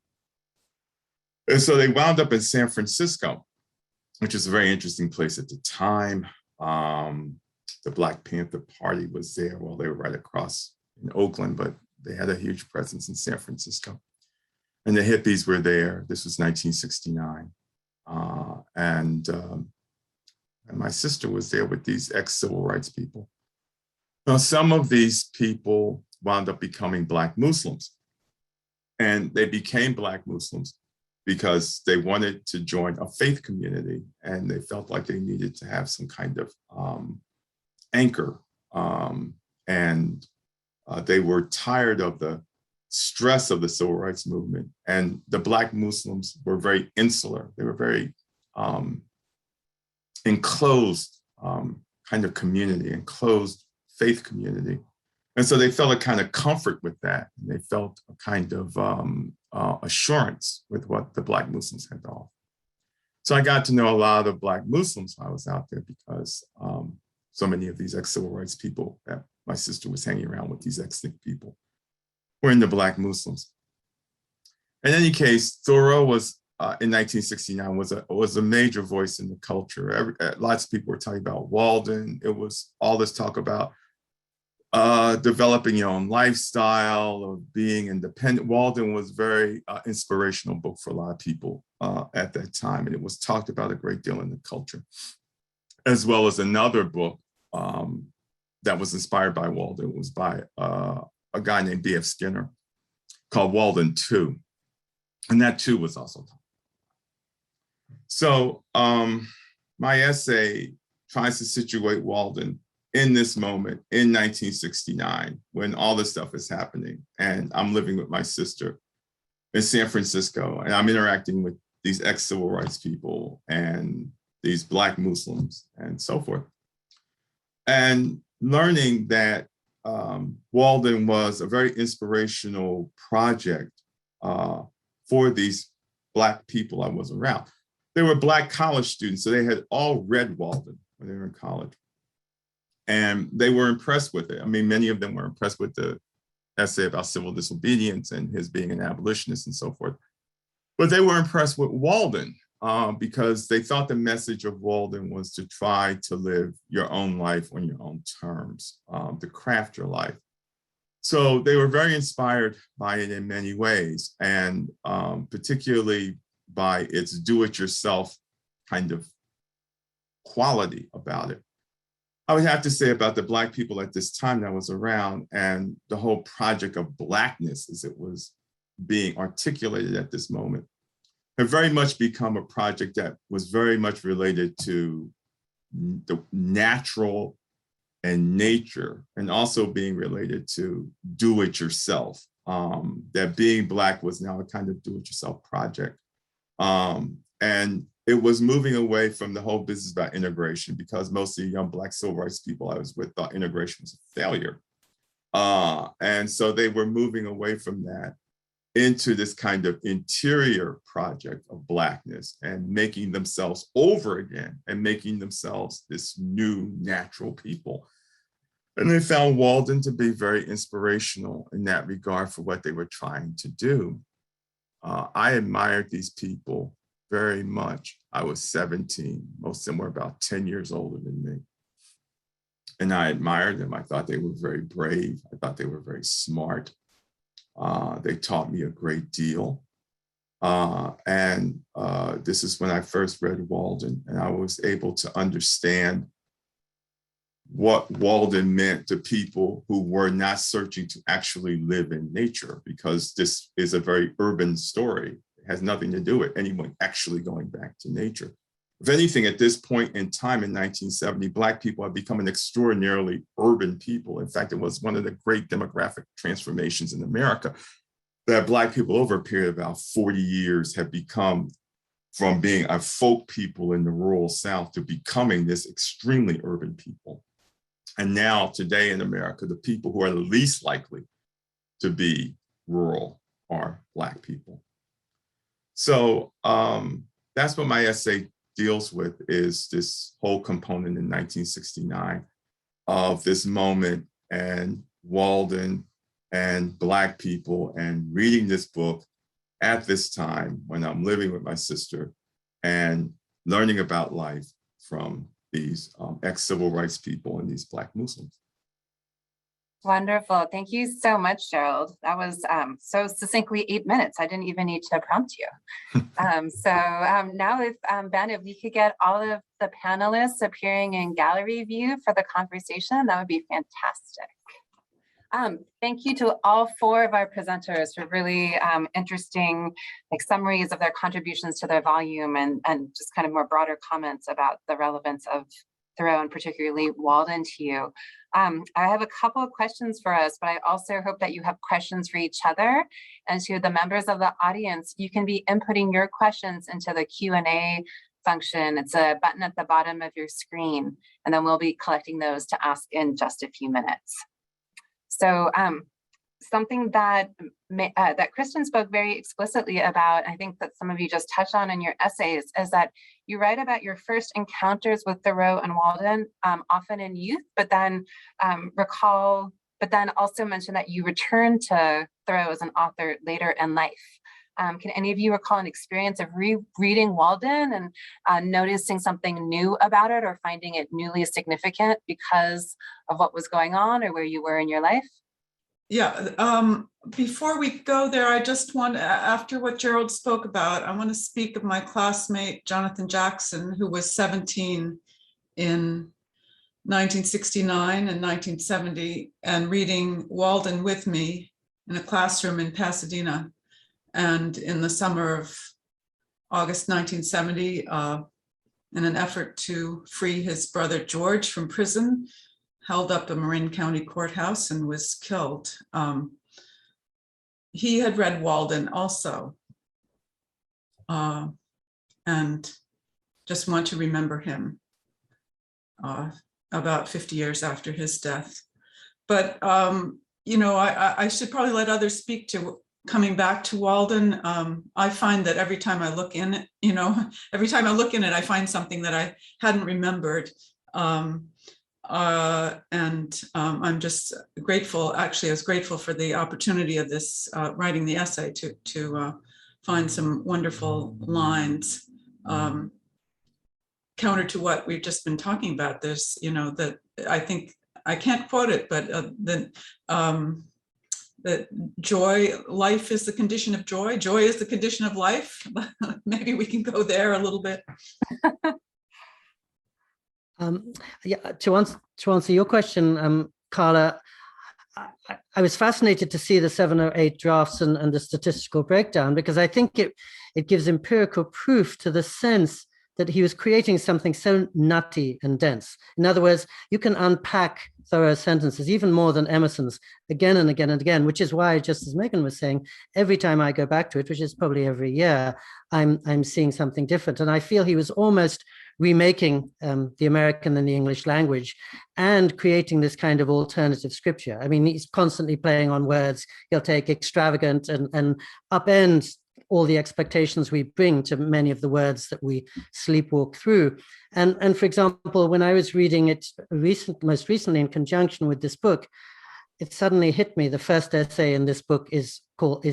And so they wound up in San Francisco, which is a very interesting place at the time. The Black Panther Party was there. Well, they were right across in Oakland, but they had a huge presence in San Francisco. And the hippies were there. This was 1969. And my sister was there with these ex-civil rights people. Now, some of these people wound up becoming Black Muslims. And they became Black Muslims because they wanted to join a faith community and they felt like they needed to have some kind of anchor. And they were tired of the stress of the civil rights movement. And the Black Muslims were very insular. They were very enclosed kind of community, enclosed faith community. And so they felt a kind of comfort with that. And they felt a kind of assurance with what the Black Muslims had to offer. So I got to know a lot of Black Muslims when I was out there because so many of these ex-civil rights people that my sister was hanging around with, these ex-SNCC people, were in the Black Muslims. In any case, Thoreau was, in 1969, was a major voice in the culture. Lots of people were talking about Walden. It was all this talk about developing your own lifestyle, of being independent. Walden was a very inspirational book for a lot of people at that time, and it was talked about a great deal in the culture, as well as another book that was inspired by Walden. It was by a guy named B.F. Skinner called Walden 2, and that too was also taught. So my essay tries to situate Walden in this moment in 1969, when all this stuff is happening. And I'm living with my sister in San Francisco, and I'm interacting with these ex-civil rights people and these Black Muslims and so forth. And learning that Walden was a very inspirational project for these Black people I was around. They were Black college students, so they had all read Walden when they were in college. And they were impressed with it. I mean, many of them were impressed with the essay about civil disobedience and his being an abolitionist and so forth. But they were impressed with Walden because they thought the message of Walden was to try to live your own life on your own terms, to craft your life. So they were very inspired by it in many ways, and particularly by its do-it-yourself kind of quality about it. I would have to say about the Black people at this time that was around, and the whole project of Blackness as it was being articulated at this moment, have very much become a project that was very much related to the natural and nature, and also being related to do-it-yourself. That being Black was now a kind of do-it-yourself project. And it was moving away from the whole business about integration, because most of the young Black civil rights people I was with thought integration was a failure. And so they were moving away from that into this kind of interior project of Blackness and making themselves over again and making themselves this new natural people. And they found Walden to be very inspirational in that regard for what they were trying to do. I admired these people very much. I was 17, most of them were about 10 years older than me. And I admired them. I thought they were very brave. I thought they were very smart. They taught me a great deal. This is when I first read Walden, and I was able to understand what Walden meant to people who were not searching to actually live in nature, because this is a very urban story. It has nothing to do with anyone actually going back to nature. If anything, at this point in time in 1970, Black people have become an extraordinarily urban people. In fact, it was one of the great demographic transformations in America that Black people over a period of about 40 years have become, from being a folk people in the rural South to becoming this extremely urban people. And now today in America, the people who are the least likely to be rural are Black people. So that's what my essay deals with, is this whole component in 1969 of this moment and Walden and Black people, and reading this book at this time when I'm living with my sister and learning about life from these ex-civil rights people and these Black Muslims. Wonderful. Thank you so much, Gerald. That was so succinctly 8 minutes. I didn't even need to prompt you. Now if Ben, if we could get all of the panelists appearing in gallery view for the conversation, that would be fantastic. Thank you to all 4 of our presenters for really interesting summaries of their contributions to their volume, and just kind of more broader comments about the relevance of Thoreau and particularly Walden to you. I have a couple of questions for us, but I also hope that you have questions for each other. And to the members of the audience, you can be inputting your questions into the Q&A function. It's a button at the bottom of your screen, and then we'll be collecting those to ask in just a few minutes. So something that Kristen spoke very explicitly about, I think that some of you just touched on in your essays, is that you write about your first encounters with Thoreau and Walden, often in youth, but then also mention that you returned to Thoreau as an author later in life. Can any of you recall an experience of rereading Walden and noticing something new about it, or finding it newly significant because of what was going on or where you were in your life? Yeah, before we go there, I just want, after what Gerald spoke about, I want to speak of my classmate, Jonathan Jackson, who was 17 in 1969 and 1970, and reading Walden with me in a classroom in Pasadena. And in the summer of August 1970, in an effort to free his brother George from prison, held up a Marin County courthouse and was killed. He had read Walden also, and just want to remember him about 50 years after his death. But, you know, I should probably let others speak to coming back to Walden. I find that every time I look in it, you know, every time I look in it, I find something that I hadn't remembered. I'm just grateful, actually I was grateful for the opportunity of this, writing the essay to find some wonderful lines, counter to what we've just been talking about. There's, you know, that I think, I can't quote it, but that joy, life is the condition of joy, joy is the condition of life. Maybe we can go there a little bit. Yeah, to answer your question, Karla, I was fascinated to see the 7 or 8 drafts and the statistical breakdown, because I think it gives empirical proof to the sense that he was creating something so nutty and dense. In other words, you can unpack Thoreau's sentences even more than Emerson's again and again and again, which is why, just as Megan was saying, every time I go back to it, which is probably every year, I'm seeing something different. And I feel he was almost remaking the American and the English language and creating this kind of alternative scripture. I mean, he's constantly playing on words. He'll take extravagant and upend all the expectations we bring to many of the words that we sleepwalk through. And for example, when I was reading it most recently in conjunction with this book, it suddenly hit me. The first essay in this book is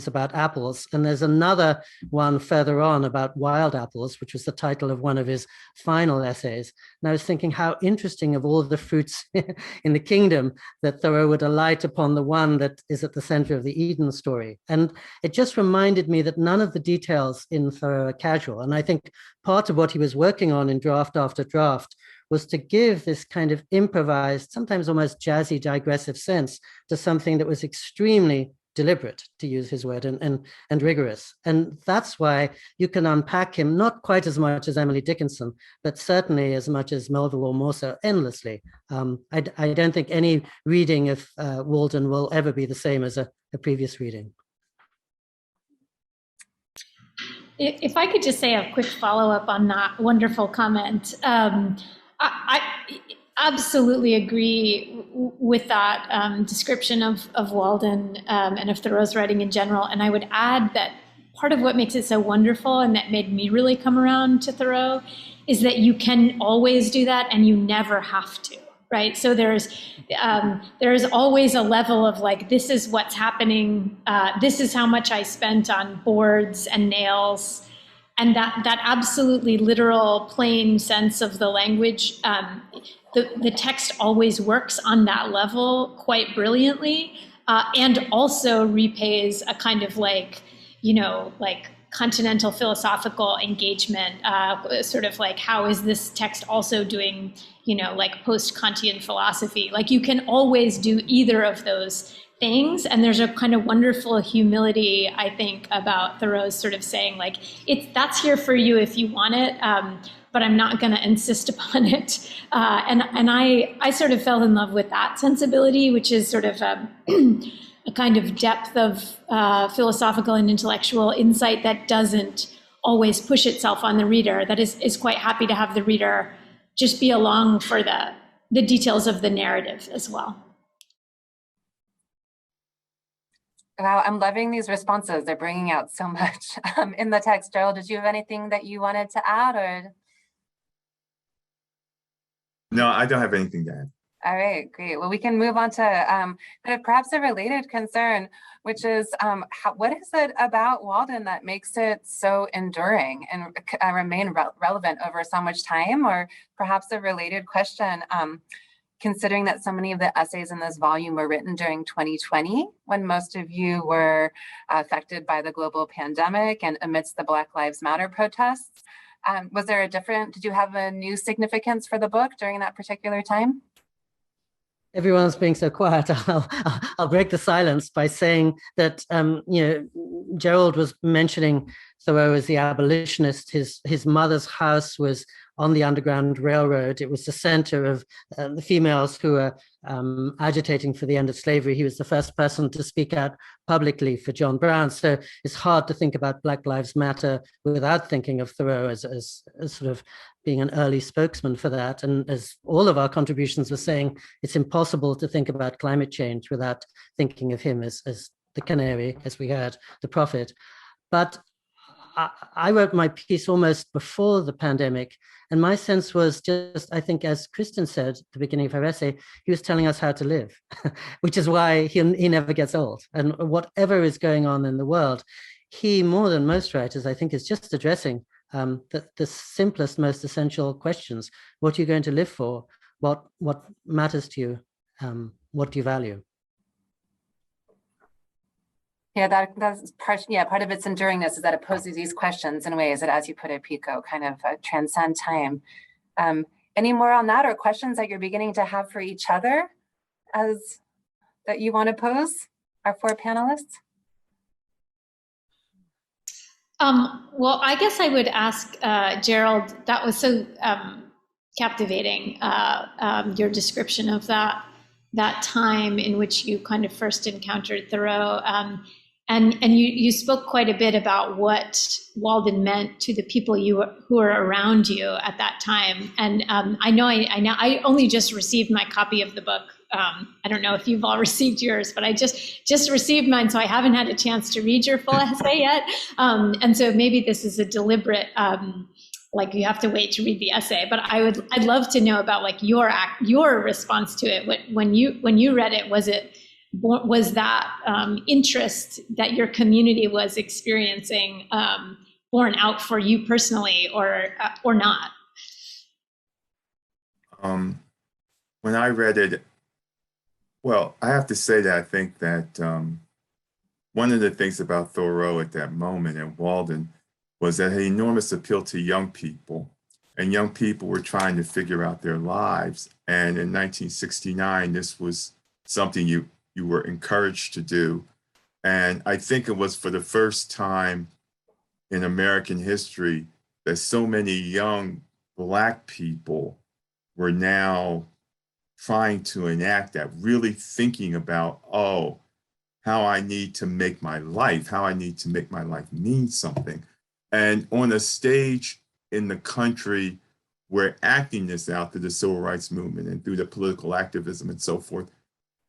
about apples, and there's another one further on about wild apples, which was the title of one of his final essays. And I was thinking how interesting, of all of the fruits in the kingdom, that Thoreau would alight upon the one that is at the center of the Eden story. And it just reminded me that none of the details in Thoreau are casual. And I think part of what he was working on in draft after draft was to give this kind of improvised, sometimes almost jazzy, digressive sense to something that was extremely deliberate, to use his word, and rigorous. And that's why you can unpack him, not quite as much as Emily Dickinson, but certainly as much as Melville, or more so, endlessly. I don't think any reading of Walden will ever be the same as a previous reading. If I could just say a quick follow-up on that wonderful comment. I absolutely agree with that description of Walden and of Thoreau's writing in general. And I would add that part of what makes it so wonderful, and that made me really come around to Thoreau, is that you can always do that and you never have to, right? So there's always a level of like, this is what's happening. This is how much I spent on boards and nails. And that absolutely literal, plain sense of the language, the text always works on that level quite brilliantly, and also repays a kind of like, like continental philosophical engagement, sort of like, how is this text also doing, like post-Kantian philosophy? Like, you can always do either of those things. And there's a kind of wonderful humility, I think, about Thoreau's sort of saying, like, that's here for you if you want it, but I'm not going to insist upon it. And I sort of fell in love with that sensibility, which is sort of a kind of depth of philosophical and intellectual insight that doesn't always push itself on the reader, that is quite happy to have the reader just be along for the details of the narrative as well. Wow, I'm loving these responses. They're bringing out so much in the text. Gerald, did you have anything that you wanted to add, or? No, I don't have anything to add. All right, great. Well, we can move on to perhaps a related concern, which is what is it about Walden that makes it so enduring and remain relevant over so much time? Or perhaps a related question, considering that so many of the essays in this volume were written during 2020, when most of you were affected by the global pandemic and amidst the Black Lives Matter protests. Did you have a new significance for the book during that particular time? Everyone's being so quiet. I'll break the silence by saying that Gerald was mentioning Thoreau as the abolitionist. His mother's house was on the Underground Railroad. It was the center of the females who were agitating for the end of slavery. He was the first person to speak out publicly for John Brown. So it's hard to think about Black Lives Matter without thinking of Thoreau as sort of being an early spokesman for that. And as all of our contributions were saying, it's impossible to think about climate change without thinking of him as the canary, as we heard, the prophet. But I wrote my piece almost before the pandemic, and my sense was just, I think, as Kristen said at the beginning of her essay, he was telling us how to live, which is why he never gets old. And whatever is going on in the world, he, more than most writers, I think, is just addressing the simplest, most essential questions. What are you going to live for? What matters to you? What do you value? Yeah, that's part. Yeah, part of its enduringness is that it poses these questions in ways that, as you put it, Pico, kind of transcend time. Any more on that, or questions that you're beginning to have for each other, that you want to pose, our four panelists? Well, I guess I would ask Gerald. That was so captivating. Your description of that time in which you kind of first encountered Thoreau. And you spoke quite a bit about what Walden meant to the people who were around you at that time. And I only just received my copy of the book. I don't know if you've all received yours, but I just received mine, so I haven't had a chance to read your full essay yet. And so maybe this is a deliberate, like you have to wait to read the essay. But I'd love to know about like your response to it. When you read it, was was that interest that your community was experiencing borne out for you personally, or not? When I read it, well, I have to say that I think that one of the things about Thoreau at that moment in Walden was that he had enormous appeal to young people, and young people were trying to figure out their lives. And in 1969, this was something you were encouraged to do. And I think it was for the first time in American history that so many young Black people were now trying to enact that, really thinking about, oh, how I need to make my life, how I need to make my life mean something. And on a stage in the country where acting this out through the civil rights movement and through the political activism and so forth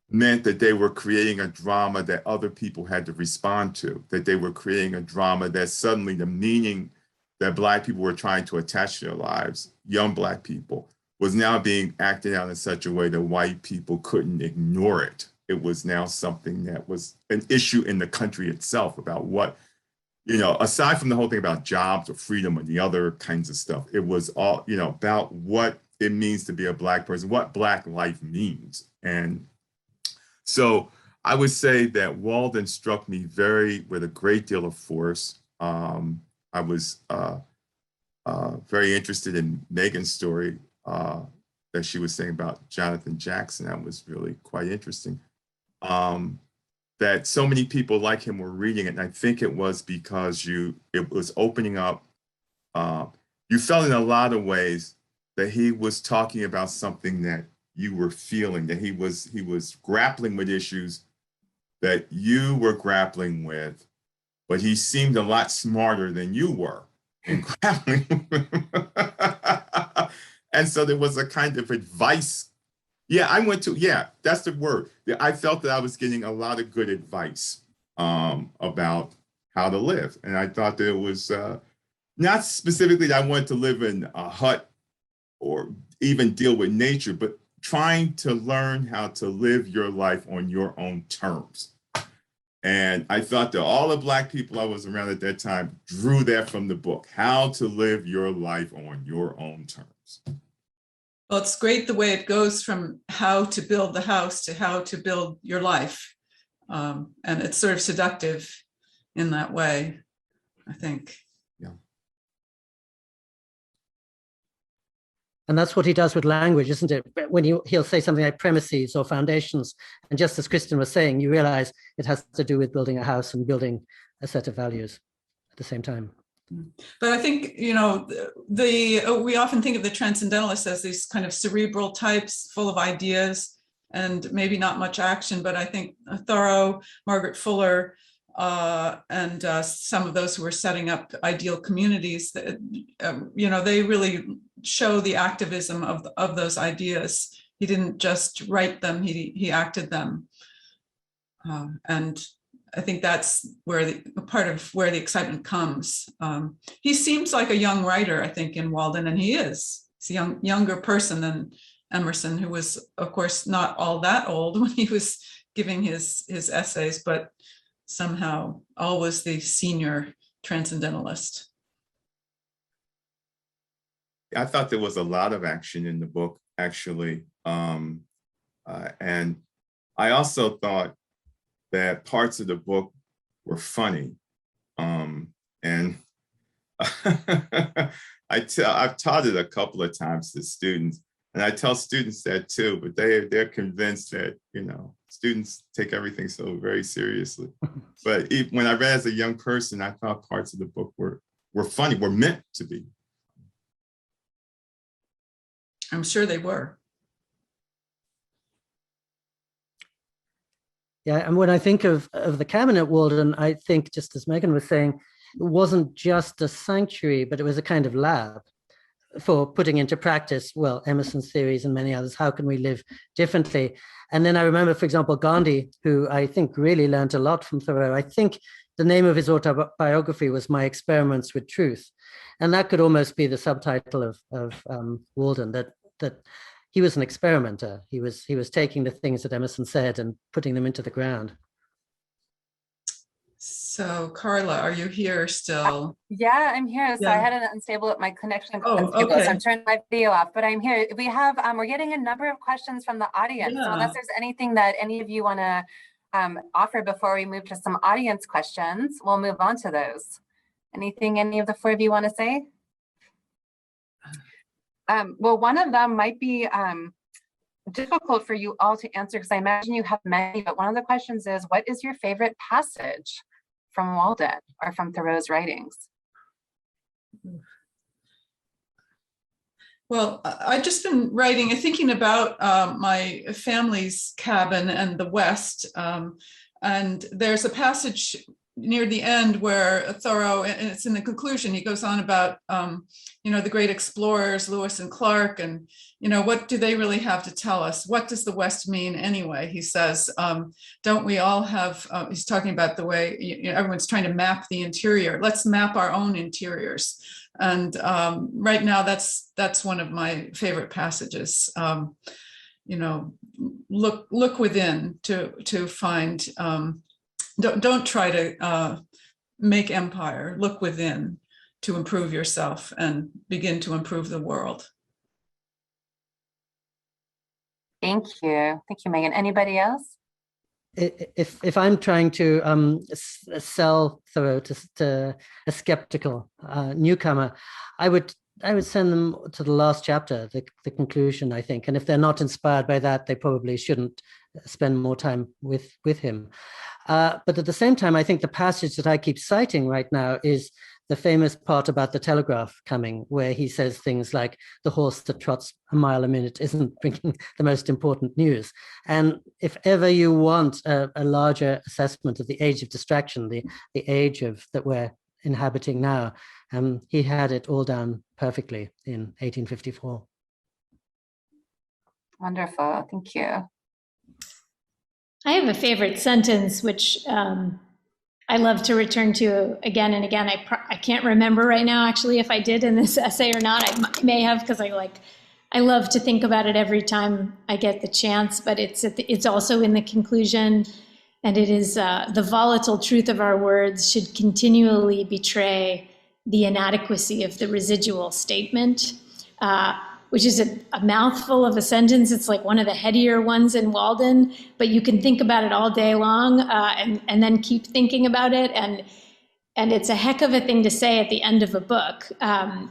meant that they were creating a drama that other people had to respond to, that they were creating a drama that suddenly the meaning that Black people were trying to attach to their lives, young Black people, was now being acted out in such a way that white people couldn't ignore it. It was now something that was an issue in the country itself about what, aside from the whole thing about jobs or freedom or the other kinds of stuff, it was all, about what it means to be a Black person, what Black life means. And so I would say that Walden struck me with a great deal of force. I was very interested in Megan's story that she was saying about Jonathan Jackson. That was really quite interesting. That so many people like him were reading it. And I think it was because it was opening up. You felt in a lot of ways that he was talking about something that you were feeling, that he was grappling with issues that you were grappling with, but he seemed a lot smarter than you were in grappling with them. And so there was a kind of advice. Yeah, that's the word. I felt that I was getting a lot of good advice about how to live. And I thought that it was not specifically that I wanted to live in a hut or even deal with nature, but trying to learn how to live your life on your own terms. And I thought that all the Black people I was around at that time drew that from the book, how to live your life on your own terms. Well, it's great the way it goes from how to build the house to how to build your life. And it's sort of seductive in that way, I think. Yeah. And that's what he does with language, isn't it? When he'll say something like premises or foundations, and just as Kristen was saying, you realize it has to do with building a house and building a set of values at the same time. But I think, we often think of the transcendentalists as these kind of cerebral types full of ideas and maybe not much action. But I think Thoreau, Margaret Fuller, and some of those who were setting up ideal communities, they really show the activism of those ideas. He didn't just write them, he acted them. And I think that's where part of where the excitement comes. He seems like a young writer, I think, in Walden, and he is. He's a younger person than Emerson, who was, of course, not all that old when he was giving his essays, but somehow always the senior transcendentalist. I thought there was a lot of action in the book, actually. And I also thought that parts of the book were funny. And I've taught it a couple of times to students, and I tell students that too, but they're convinced that, students take everything so very seriously. But when I read as a young person, I thought parts of the book were funny, were meant to be. I'm sure they were. Yeah, and when I think of the cabin at Walden, I think, just as Megan was saying, it wasn't just a sanctuary, but it was a kind of lab for putting into practice, well, Emerson's theories and many others. How can we live differently? And then I remember, for example, Gandhi, who I think really learned a lot from Thoreau. I think the name of his autobiography was My Experiments with Truth. And that could almost be the subtitle of Walden, that he was an experimenter. He was taking the things that Emerson said and putting them into the ground. So Karla, are you here still? Yeah, I'm here. So Yeah. I had an unstable, my connection got Oh, unstable, okay. so I'm turning my video off, but I'm here. We have, we're getting a number of questions from the audience. So Yeah. unless there's anything that any of you want to offer before we move to some audience questions, we'll move on to those. Anything any of the four of you want to say? Well, one of them might be difficult for you all to answer because I imagine you have many, but one of the questions is, what is your favorite passage from Walden or from Thoreau's writings? Well, I've just been writing and thinking about my family's cabin and the West. And there's a passage near the end where Thoreau, and it's in the conclusion, he goes on about, the great explorers, Lewis and Clark, and, what do they really have to tell us? What does the West mean anyway? He says, don't we all have, he's talking about the way everyone's trying to map the interior. Let's map our own interiors. And right now, that's one of my favorite passages. Look within to find, don't try to make empire, look within to improve yourself and begin to improve the world. Thank you. Thank you, Megan. Anybody else? If I'm trying to sell Thoreau to a skeptical newcomer, I would send them to the last chapter, the conclusion, I think. And if they're not inspired by that, they probably shouldn't spend more time with him. But at the same time, I think the passage that I keep citing right now is the famous part about the telegraph coming, where he says things like, the horse that trots a mile a minute isn't bringing the most important news. And if ever you want a larger assessment of the age of distraction, the age that we're inhabiting now, he had it all down perfectly in 1854. Wonderful, thank you. I have a favorite sentence, which I love to return to again and again. I can't remember right now, actually, if I did in this essay or not. I may have, because I love to think about it every time I get the chance, but it's also in the conclusion, and it is, the volatile truth of our words should continually betray the inadequacy of the residual statement, which is a mouthful of a sentence. It's like one of the headier ones in Walden, but you can think about it all day long and then keep thinking about it. And it's a heck of a thing to say at the end of a book.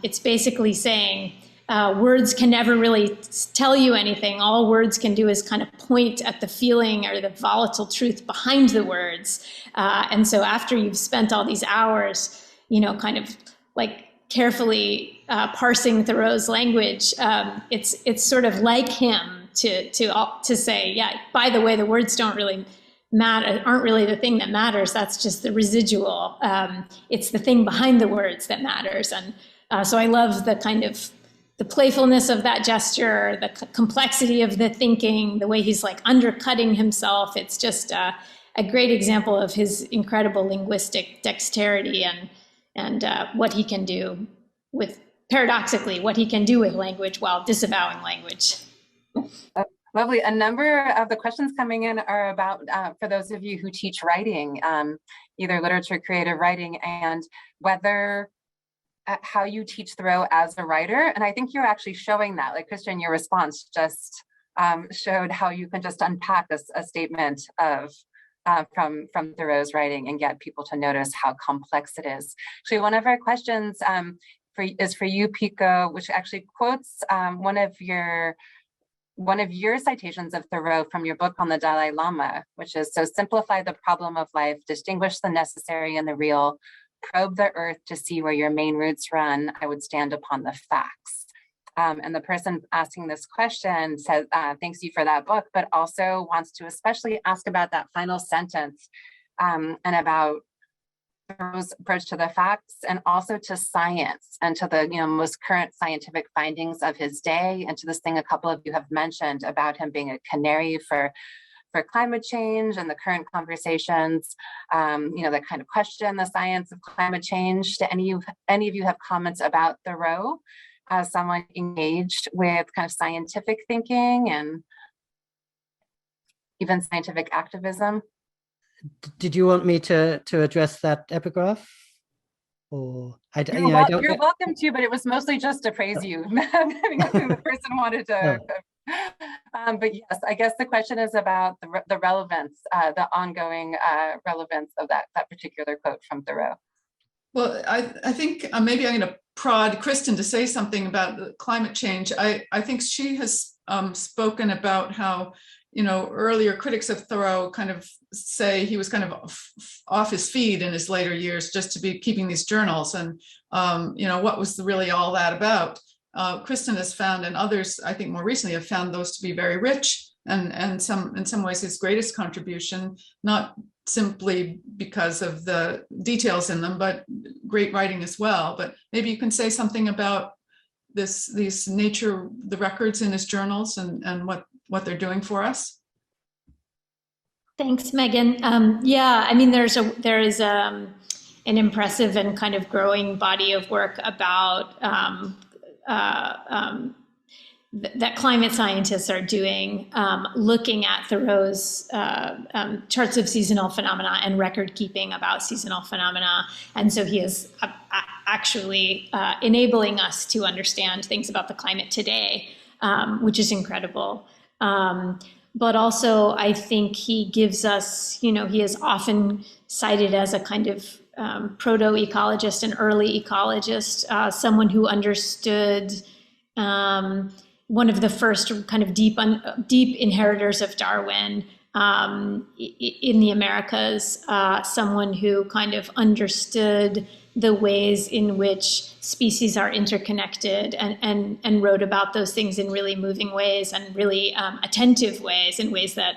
It's basically saying words can never really tell you anything. All words can do is kind of point at the feeling or the volatile truth behind the words. And so after you've spent all these hours, kind of like carefully parsing Thoreau's language, it's sort of like him to say, yeah, by the way, the words don't really matter, aren't really the thing that matters. That's just the residual. It's the thing behind the words that matters. And so I love the kind of the playfulness of that gesture, the complexity of the thinking, the way he's like undercutting himself. It's just a great example of his incredible linguistic dexterity and what he can do with, paradoxically, what he can do with language while disavowing language. Lovely. A number of the questions coming in are about, for those of you who teach writing, either literature, creative writing, and whether, how you teach Thoreau as a writer. And I think you're actually showing that, like Kristen, your response just showed how you can just unpack a statement of from Thoreau's writing and get people to notice how complex it is. Actually, one of our questions is for you, Pico, which actually quotes one of your citations of Thoreau from your book on the Dalai Lama, which is, so simplify the problem of life, distinguish the necessary and the real, probe the earth to see where your main roots run, I would stand upon the facts. And the person asking this question says, thanks you for that book, but also wants to especially ask about that final sentence and about Thoreau's approach to the facts and also to science and to the most current scientific findings of his day, and to this thing a couple of you have mentioned about him being a canary for climate change and the current conversations, that kind of question the science of climate change. Do any of you have comments about Thoreau as someone engaged with kind of scientific thinking and even scientific activism. Did you want me to address that epigraph? Or You're welcome to, but it was mostly just to praise you. The person wanted to. But yes, I guess the question is about the relevance, the ongoing relevance of that particular quote from Thoreau. Well, I think maybe I'm going to prod Kristen to say something about the climate change. I think she has spoken about how, earlier critics of Thoreau kind of say he was kind of off his feed in his later years just to be keeping these journals. And, what was really all that about? Kristen has found, and others, I think more recently, have found those to be very rich and in some ways his greatest contribution, not simply because of the details in them, but great writing as well. But maybe you can say something about these nature, the records in his journals and what they're doing for us. Thanks, Megan. Yeah, I mean, there is an impressive and kind of growing body of work about that climate scientists are doing, looking at Thoreau's charts of seasonal phenomena and record keeping about seasonal phenomena. And so he is actually enabling us to understand things about the climate today, which is incredible. But also, I think he gives us, he is often cited as a kind of proto-ecologist, an early ecologist, someone who understood one of the first kind of deep inheritors of Darwin in the Americas, someone who kind of understood the ways in which species are interconnected and wrote about those things in really moving ways and really attentive ways, in ways that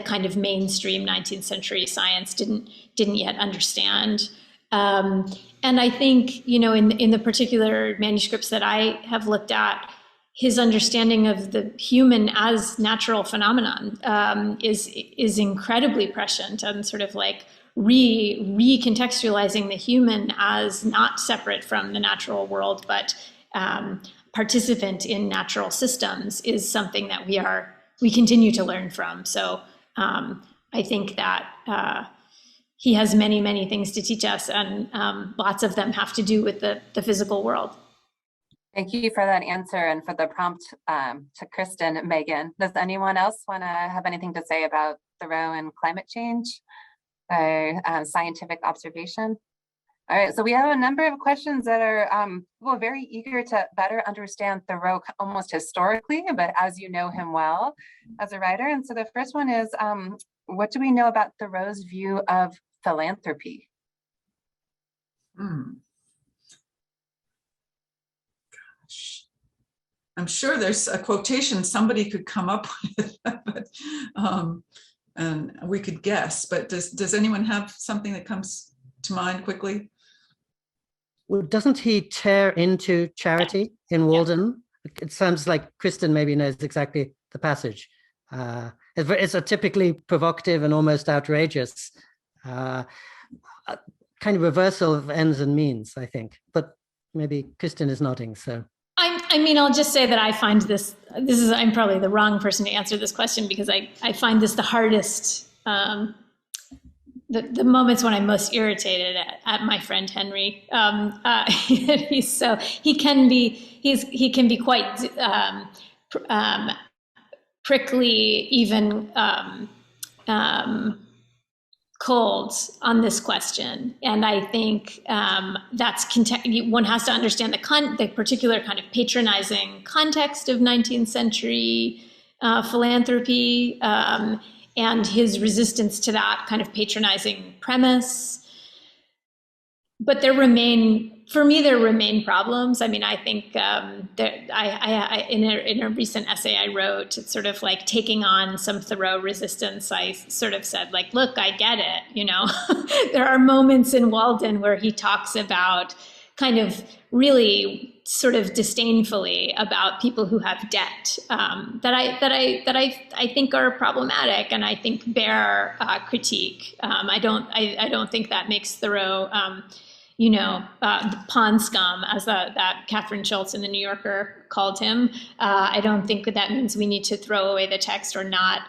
kind of mainstream 19th century science didn't yet understand. And I think, in the particular manuscripts that I have looked at, his understanding of the human as natural phenomenon is incredibly prescient, and sort of like recontextualizing the human as not separate from the natural world, but participant in natural systems is something that we continue to learn from. So I think that he has many, many things to teach us, and lots of them have to do with the physical world. Thank you for that answer and for the prompt to Kristen and Megan. Does anyone else want to have anything to say about Thoreau and climate change or scientific observation? All right, so we have a number of questions that are very eager to better understand Thoreau almost historically, but as you know him well as a writer. And so the first one is, what do we know about Thoreau's view of philanthropy? I'm sure there's a quotation somebody could come up with, but, and we could guess. But does anyone have something that comes to mind quickly? Well, doesn't he tear into charity in Walden? It sounds like Kristen maybe knows exactly the passage. It's a typically provocative and almost outrageous kind of reversal of ends and means, I think. But maybe Kristen is nodding, so. I mean, I'll just say that I find I'm probably the wrong person to answer this question, because I find this the hardest, the moments when I'm most irritated at my friend Henry. He can be quite prickly, even cold on this question, and I think one has to understand the particular kind of patronizing context of 19th century philanthropy and his resistance to that kind of patronizing premise. But there remain problems. I mean, I think in a recent essay I wrote, it's sort of like taking on some Thoreau resistance. I sort of said, like, look, I get it. There are moments in Walden where he talks about kind of really sort of disdainfully about people who have debt that I think are problematic, and I think bear critique. I don't think that makes Thoreau the pond scum, as that Catherine Schultz in the New Yorker called him. I don't think that means we need to throw away the text or not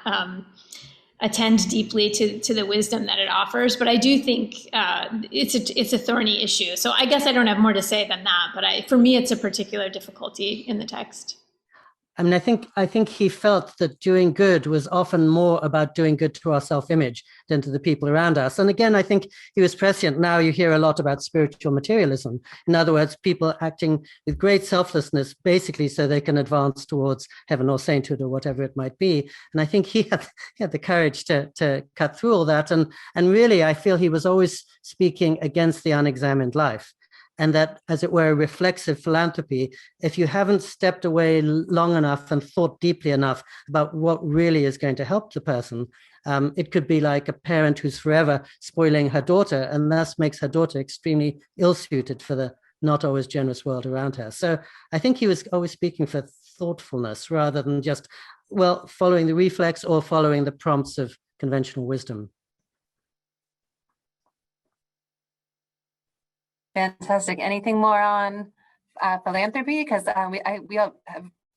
attend deeply to the wisdom that it offers. But I do think it's a thorny issue. So I guess I don't have more to say than that. But for me, it's a particular difficulty in the text. I mean, I think he felt that doing good was often more about doing good to our self-image than to the people around us. And again, I think he was prescient. Now you hear a lot about spiritual materialism. In other words, people acting with great selflessness, basically so they can advance towards heaven or sainthood or whatever it might be. And I think he had the courage to cut through all that. And really, I feel he was always speaking against the unexamined life. And that, as it were, a reflexive philanthropy, if you haven't stepped away long enough and thought deeply enough about what really is going to help the person, it could be like a parent who's forever spoiling her daughter and thus makes her daughter extremely ill-suited for the not always generous world around her. So I think he was always speaking for thoughtfulness rather than just, following the reflex or following the prompts of conventional wisdom. Fantastic. Anything more on philanthropy? Because we have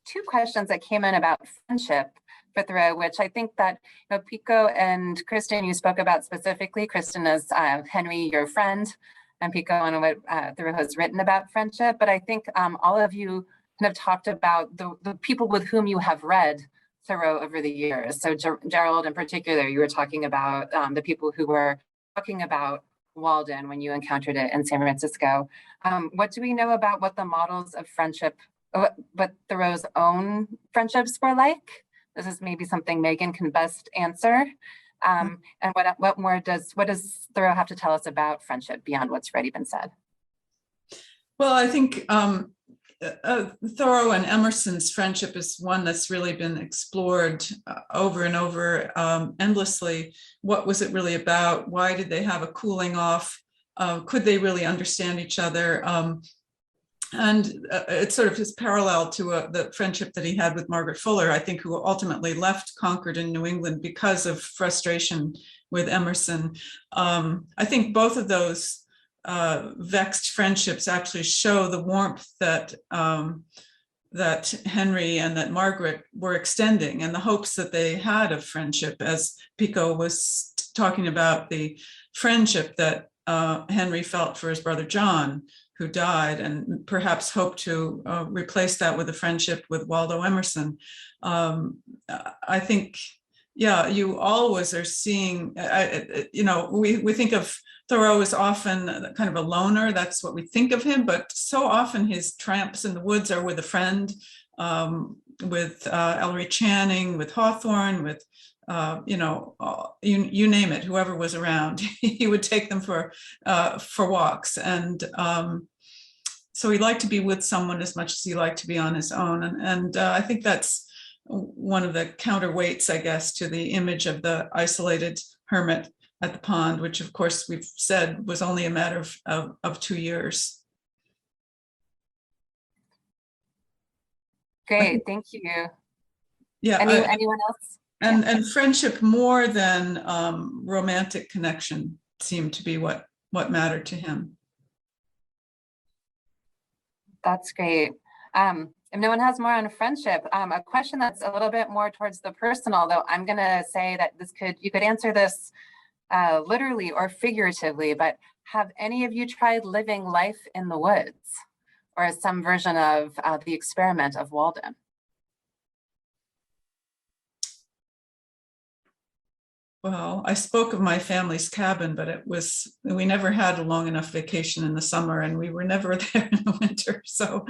two questions that came in about friendship for Thoreau, which I think that Pico and Kristen, you spoke about specifically. Kristen is Henry, your friend, and Pico on what Thoreau has written about friendship. But I think all of you kind of talked about the people with whom you have read Thoreau over the years. So Gerald in particular, you were talking about the people who were talking about Walden when you encountered it in San Francisco. What do we know about what the models of friendship, what Thoreau's own friendships were like? This is maybe something Megan can best answer. And what does Thoreau have to tell us about friendship beyond what's already been said? Well, I think Thoreau and Emerson's friendship is one that's really been explored over and over endlessly. What was it really about? Why did they have a cooling off? Could they really understand each other? And it sort of is parallel to the friendship that he had with Margaret Fuller, I think, who ultimately left Concord in New England because of frustration with Emerson. I think both of those vexed friendships actually show the warmth that that Henry and that Margaret were extending and the hopes that they had of friendship, as Pico was talking about the friendship that Henry felt for his brother John, who died, and perhaps hoped to replace that with a friendship with Waldo Emerson. I think, yeah, you always are seeing, we think of Thoreau is often kind of a loner. That's what we think of him, but so often his tramps in the woods are with a friend, with Ellery Channing, with Hawthorne, with you name it, whoever was around, he would take them for walks. And so he liked to be with someone as much as he liked to be on his own. And I think that's one of the counterweights, I guess, to the image of the isolated hermit at the pond, which of course we've said was only a matter of 2 years. Great, thank you. Yeah. Anyone else? And friendship more than romantic connection seemed to be what mattered to him. That's great. If no one has more on friendship, a question that's a little bit more towards the personal, though I'm going to say that you could answer this literally or figuratively, but have any of you tried living life in the woods or some version of the experiment of Walden? Well, I spoke of my family's cabin, but we never had a long enough vacation in the summer and we were never there in the winter. So,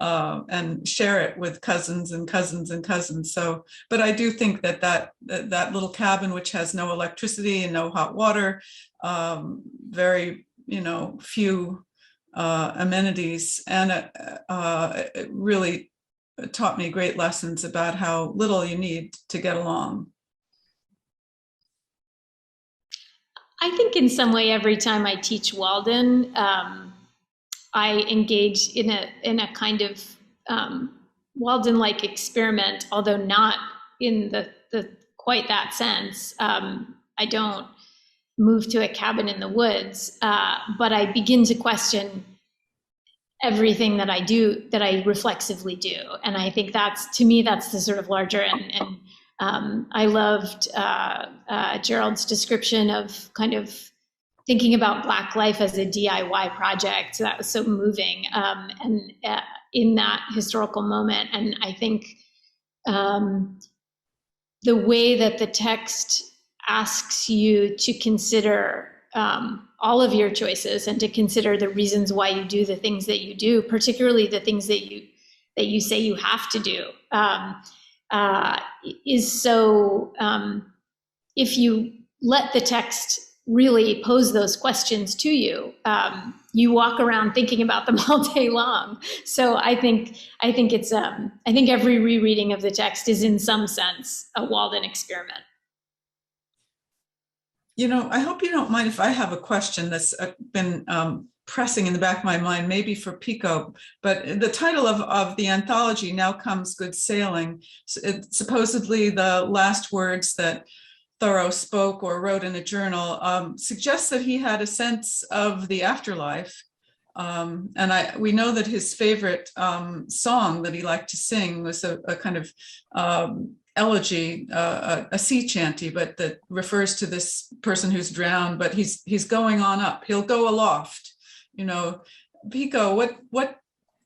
and share it with cousins and cousins and cousins. So, but I do think that little cabin, which has no electricity and no hot water, very, few amenities, and it really taught me great lessons about how little you need to get along. I think in some way, every time I teach Walden, I engage in a kind of Walden-like experiment, although not in the quite that sense. I don't move to a cabin in the woods, but I begin to question everything that I do, that I reflexively do. And I think to me, that's the sort of larger, and I loved Gerald's description of kind of thinking about Black life as a DIY project. So that was so moving, and in that historical moment. And I think the way that the text asks you to consider all of your choices and to consider the reasons why you do the things that you do, particularly the things that you say you have to do, is so, if you let the text really pose those questions to you, you walk around thinking about them all day long. So I think every rereading of the text is in some sense a Walden experiment. I hope you don't mind if I have a question that's been pressing in the back of my mind, maybe for Pico, but the title of the anthology, Now Comes Good Sailing, supposedly the last words that Thoreau spoke or wrote in a journal, suggests that he had a sense of the afterlife. And we know that his favorite song that he liked to sing was a kind of elegy, a sea chanty, but that refers to this person who's drowned, but he's going on up. He'll go aloft. Pico,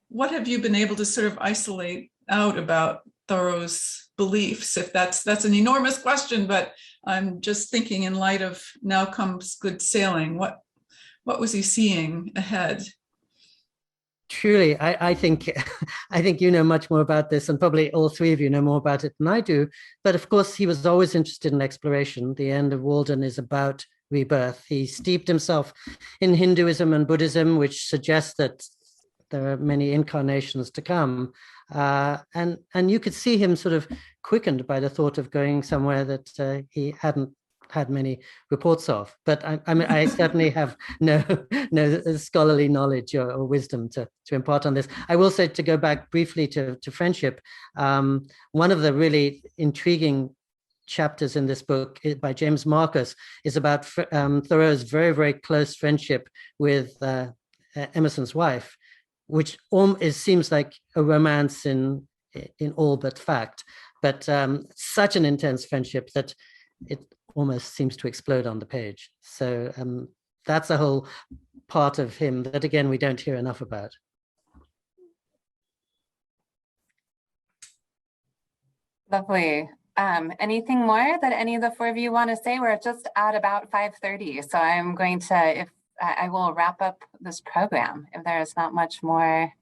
what have you been able to sort of isolate out about Thoreau's beliefs? If that's an enormous question, but I'm just thinking in light of Now Comes Good Sailing, what was he seeing ahead? Truly, I think you know much more about this, and probably all three of you know more about it than I do. But of course, he was always interested in exploration. The end of Walden is about rebirth. He steeped himself in Hinduism and Buddhism, which suggests that there are many incarnations to come. And you could see him sort of quickened by the thought of going somewhere that he hadn't had many reports of. But I certainly have no scholarly knowledge or wisdom to impart on this. I will say, to go back briefly to friendship, one of the really intriguing chapters in this book by James Marcus is about Thoreau's very, very close friendship with Emerson's wife, which seems like a romance in all but fact, but such an intense friendship that it almost seems to explode on the page. So that's a whole part of him that, again, we don't hear enough about. Lovely. Anything more that any of the four of you want to say? We're just at about 5:30, so I'm going to, I will wrap up this program if there is not much more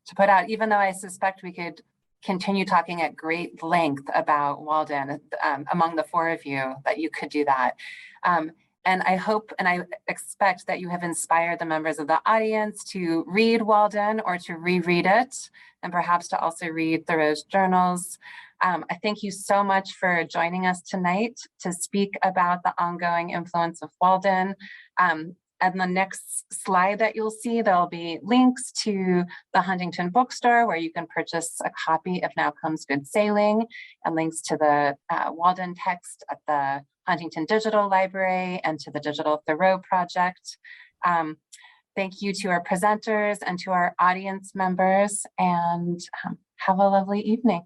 to put out, even though I suspect we could continue talking at great length about Walden among the four of you, that you could do that. And I hope and I expect that you have inspired the members of the audience to read Walden or to reread it, and perhaps to also read Thoreau's journals. I thank you so much for joining us tonight to speak about the ongoing influence of Walden. And the next slide that you'll see, there'll be links to the Huntington bookstore where you can purchase a copy of Now Comes Good Sailing, and links to the Walden text at the Huntington Digital Library and to the Digital Thoreau Project. Thank you to our presenters and to our audience members, and have a lovely evening.